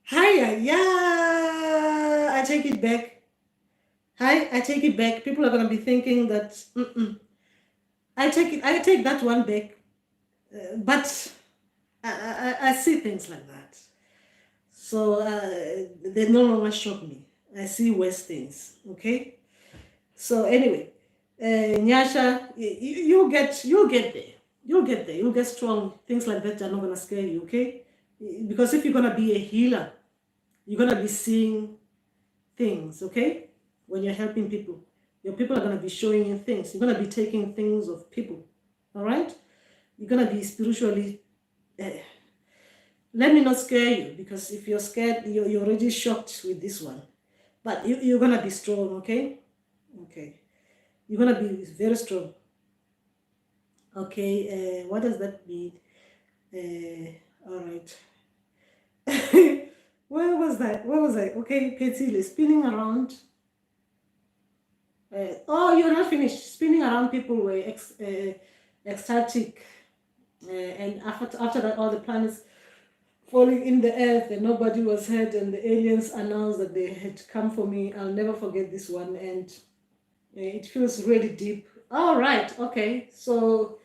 Hiya, yeah, I take it back. I take it back. People are gonna be thinking that I take that one back. But I see things like that. So they no longer shock me. I see worse things. Okay. So anyway, Nyasha, you'll get there. You'll get there. You'll get strong. Things like that are not gonna scare you. Okay. Because if you're gonna be a healer, you're gonna be seeing things. Okay. When you're helping people, your people are gonna be showing you things. You're gonna be taking things of people. All right. You're gonna be spiritually. Let me not scare you, because if you're scared, you're already shocked with this one. But you're gonna be strong, okay? Okay. You're gonna be very strong. Okay, what does that mean? All right. Where was that? Where was I? Okay, Petile, spinning around. Oh, you're not finished. Spinning around people were ecstatic. And after that, all the planets falling in the earth and nobody was hurt, and the aliens announced that they had come for me. I'll never forget this one, and it feels really deep. All right, okay, so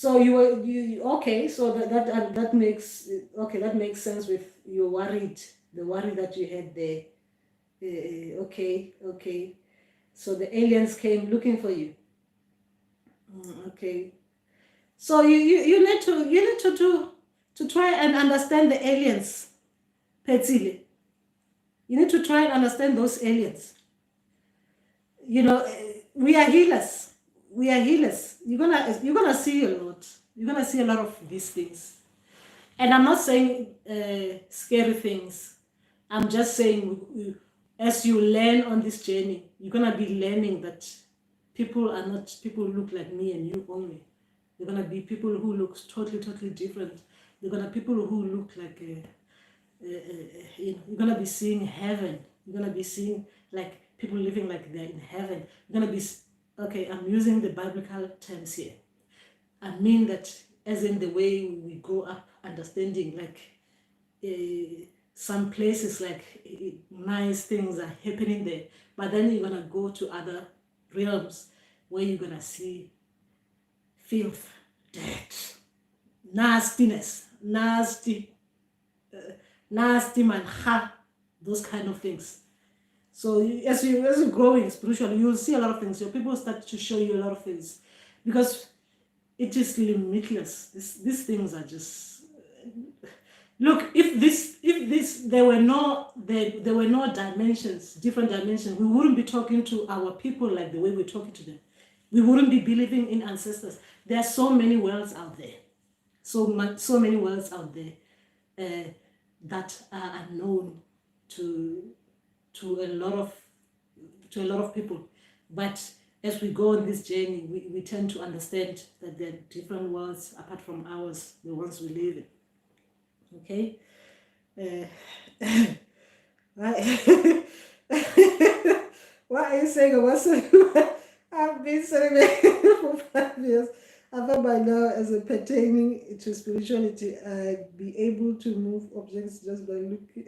you okay, so that makes okay, that makes sense with you're worried, the worry that you had there. Okay, so the aliens came looking for you. Okay, so you need to try and understand the aliens, Petsile. You need to try and understand those aliens. You know, we are healers. We are healers. You're gonna see a lot. You're gonna see a lot of these things. And I'm not saying scary things. I'm just saying, as you learn on this journey, you're gonna be learning that people are not people who look like me and you only. They're gonna be people who look totally different. They're gonna be people who look like you're gonna be seeing heaven. You're gonna be seeing like people living like they're in heaven. You're gonna be okay. I'm using the biblical terms here. I mean that as in the way we grow up understanding like some places like nice things are happening there, but then you're gonna go to other realms where you're gonna see filth, dirt, nastiness, nasty man, those kind of things. So as you're growing spiritually, you'll see a lot of things. Your people start to show you a lot of things, because it is limitless. These things are just look. If there were no dimensions, different dimensions, we wouldn't be talking to our people like the way we're talking to them. We wouldn't be believing in ancestors. There are so many worlds out there, so many worlds out there that are unknown to a lot of people. But as we go on this journey, we tend to understand that there are different worlds apart from ours, the ones we live in. Okay. What are you saying about I've been celebrating for 5 years. I thought by now, as a pertaining to spirituality, I'd be able to move objects just by looking.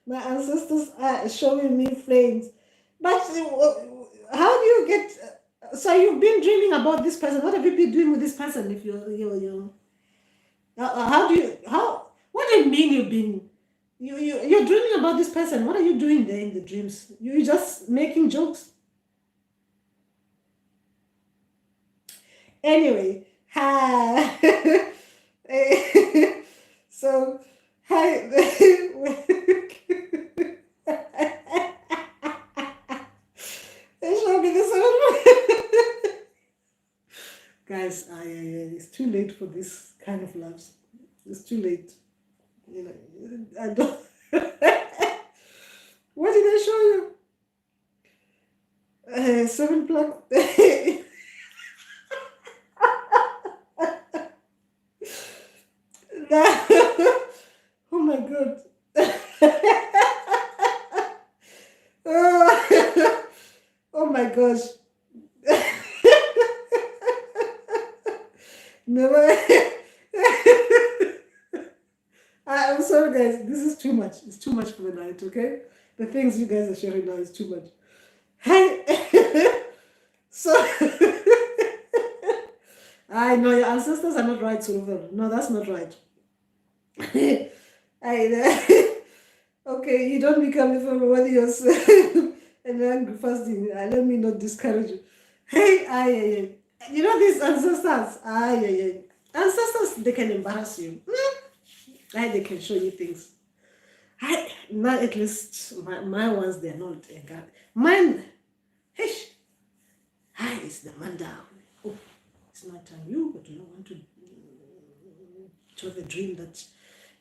My ancestors are showing me flames. But how do you get? So you've been dreaming about this person. What have you been doing with this person? If you're what do you mean you've been you're dreaming about this person? What are you doing there in the dreams? You're just making jokes. Anyway, hi. So hi. Guys, it's too late for this kind of laughs. It's too late. You know, I don't. What did I show you? 7 o'clock. Oh my god. Oh, oh my gosh. Never. I'm sorry, guys. This is too much. It's too much for the night, okay? The things you guys are sharing now is too much. Hey. So. I know your ancestors are not right, Sullivan. No, that's not right. Okay, you don't become everybody yourself and angry fasting. Let me not discourage you. Hey, you know these ancestors. Ancestors, they can embarrass you. They can show you things. Not at least my ones, they're not. Mine, hey, it's the Mandawe. Oh, it's not time. You do not want to have a dream that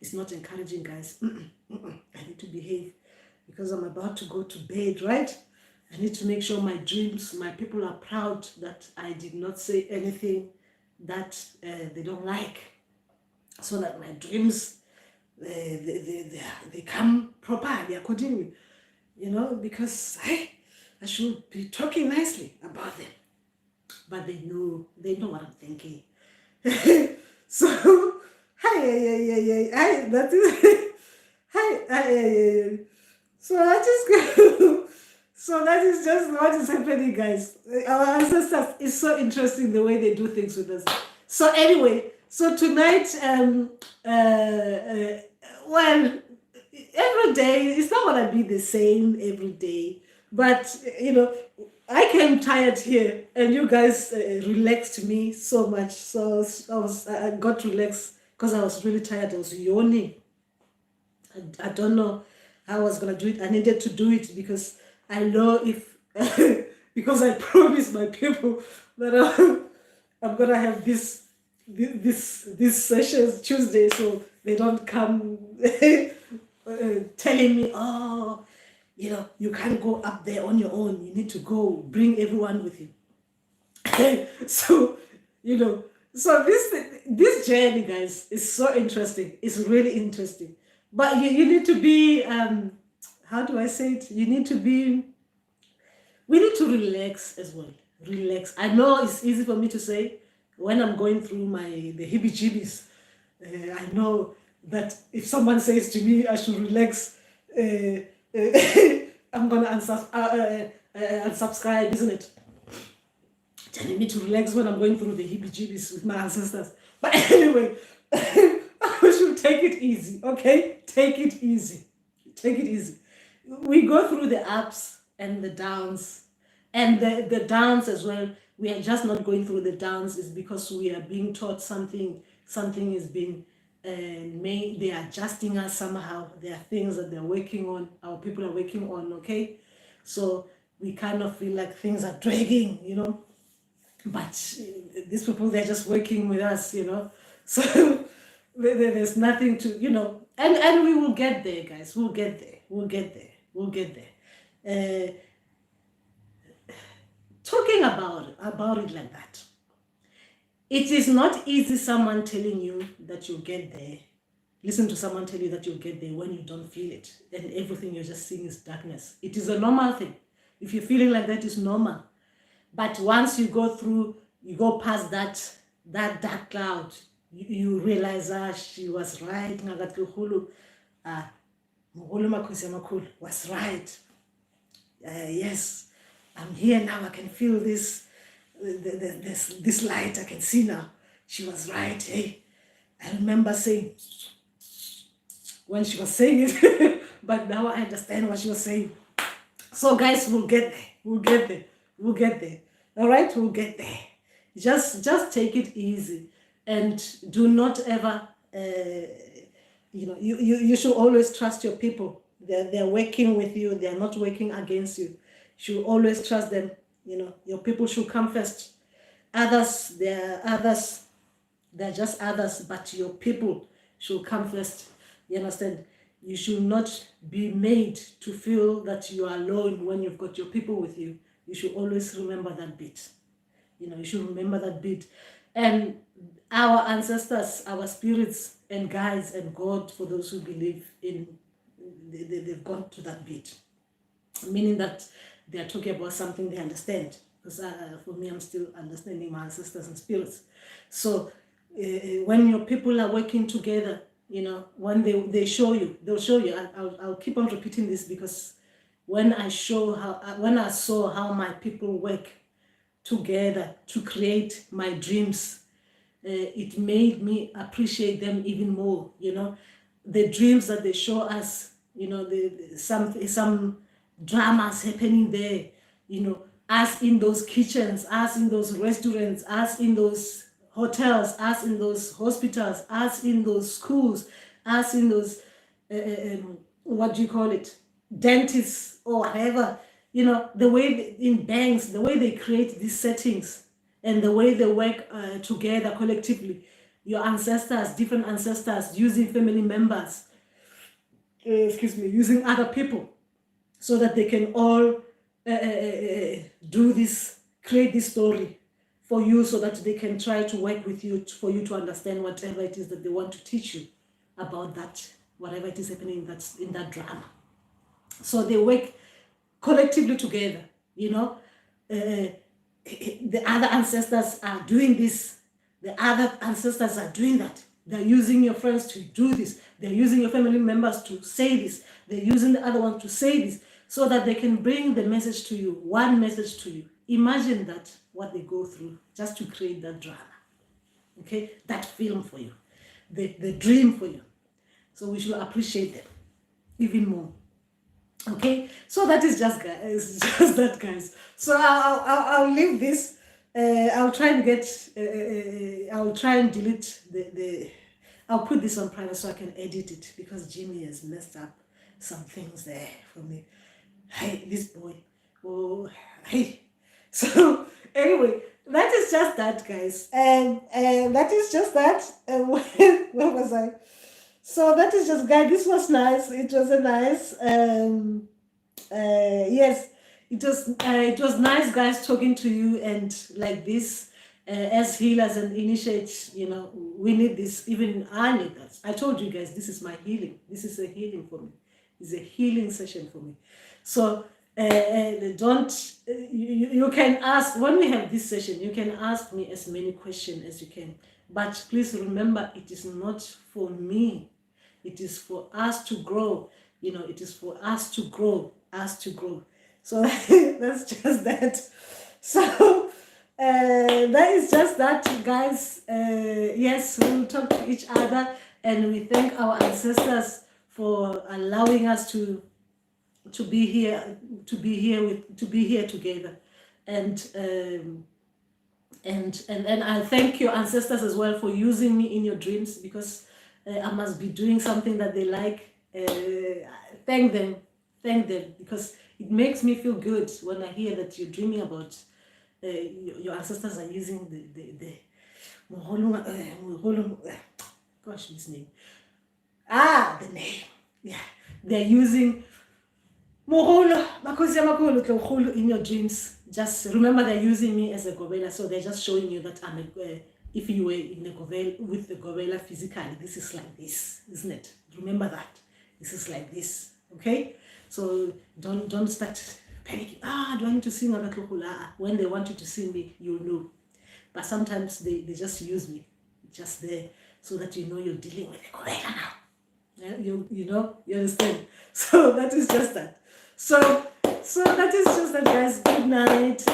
is not encouraging, guys. I need to behave because I'm about to go to bed, right? I need to make sure my dreams, my people are proud that I did not say anything that they don't like, so that my dreams, they come properly accordingly, you know, because I should be talking nicely about them, but they know what I'm thinking. So that is so I just go. So that is just what is happening, guys. Our ancestors is so interesting the way they do things with us. So anyway, so tonight, well, every day it's not gonna be the same every day, but you know, I came tired here, and you guys relaxed me so much. So I got relaxed because I was really tired. I was yawning. I don't know how I was gonna do it. I needed to do it because I know if because I promised my people that I'm gonna have this sessions Tuesday, so they don't come telling me, oh, you know, you can't go up there on your own. You need to go bring everyone with you. So, you know, so this journey, guys, is so interesting. It's really interesting. But you need to be, how do I say it? We need to relax as well. Relax. I know it's easy for me to say when I'm going through the heebie-jeebies. I know that if someone says to me I should relax, I'm gonna unsubscribe, isn't it? Telling me to relax when I'm going through the heebie-jeebies with my ancestors. But anyway, we should take it easy, okay? Take it easy. Take it easy. We go through the ups and the downs, and the downs as well. We are just not going through the downs is because we are being taught something is being made. They are adjusting us somehow. There are things that they're working on, our people are working on, okay? So we kind of feel like things are dragging, you know, but these people, they're just working with us, you know. So there's nothing to, you know, and we will get there, guys. We'll get there. Talking about it like that, it is not easy someone telling you that you'll get there. Listen to someone tell you that you'll get there when you don't feel it and everything you're just seeing is darkness. It is a normal thing. If you're feeling like that, it's normal. But once you go past that dark cloud, you realize, she was right. Was right. Yes, I'm here now. I can feel this light. I can see now. She was right. Hey, I remember saying when she was saying it, but now I understand what she was saying. So guys, we'll get there. All right, we'll get there. Just take it easy and do not ever, you know, you should always trust your people. They're working with you. They're not working against you. You should always trust them. You know, your people should come first. They're just others, but your people should come first. You understand? You should not be made to feel that you are alone when you've got your people with you. You should always remember that bit. You should remember that bit. And our ancestors, our spirits and guides and God, for those who believe in, they've gone to that bit. Meaning that they are talking about something they understand. Because for me, I'm still understanding my ancestors and spirits. So when your people are working together, when they show you, they'll show you. I'll keep on repeating this, because when I saw how my people work together to create my dreams, it made me appreciate them even more. The dreams that they show us, some dramas happening there, us in those kitchens, us in those restaurants, us in those hotels, us in those hospitals, us in those schools, us in those what do you call it, dentists or whatever. The way in banks, the way they create these settings and the way they work together collectively. Your ancestors, different ancestors, using family members, using other people, so that they can all do this, create this story for you, so that they can try to work with you, for you to understand whatever it is that they want to teach you about that, whatever it is happening in that drama. So they work collectively together, the other ancestors are doing this, the other ancestors are doing that. They're using your friends to do this. They're using your family members to say this. They're using the other one to say this, so that they can bring the message to you, one message to you. Imagine that, what they go through just to create that drama, okay? That film for you, the dream for you. So we should appreciate them even more. Okay, so that is just that, guys. So I'll leave this. I'll try and I'll try and delete I'll put this on private so I can edit it, because Jimmy has messed up some things there for me. Hey, this boy. Oh, hey. So anyway, that is just that, guys. And that is just that. Where was I? So that is just, guys, this was nice. It was a nice, yes, it was nice, guys, talking to you, and like this, as healers and initiates, we need this. Even I need that. I told you guys, this is my healing. This is a healing for me. It's a healing session for me. So you can ask, when we have this session, you can ask me as many questions as you can. But please remember, it is not for me. It is for us to grow. It is for us to grow, So that's just that. So that is just that, guys. Yes, we'll talk to each other, and we thank our ancestors for allowing us to be here together. And I thank your ancestors as well for using me in your dreams, because I must be doing something that they like. Thank them, because it makes me feel good when I hear that you're dreaming about your ancestors are using the gosh, this name. The name. Yeah, they're using in your dreams. Just remember, they're using me as a gobela, so they're just showing you that I'm if you were in the gobela, with the gobela physically, this is like this, isn't it? Remember that. This is like this, okay? So don't start panicking. Do I need to sing when they want you to sing me, you'll know. But sometimes they just use me, just there, so that you're dealing with the gobela now. You understand? So that is just that. So that is just that, guys. Good night.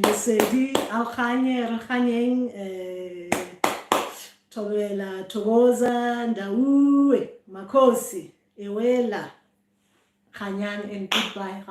Lesedi Rechanyeng Tobela Togoza Ndawe Makosi Ewela Khanyang, and goodbye.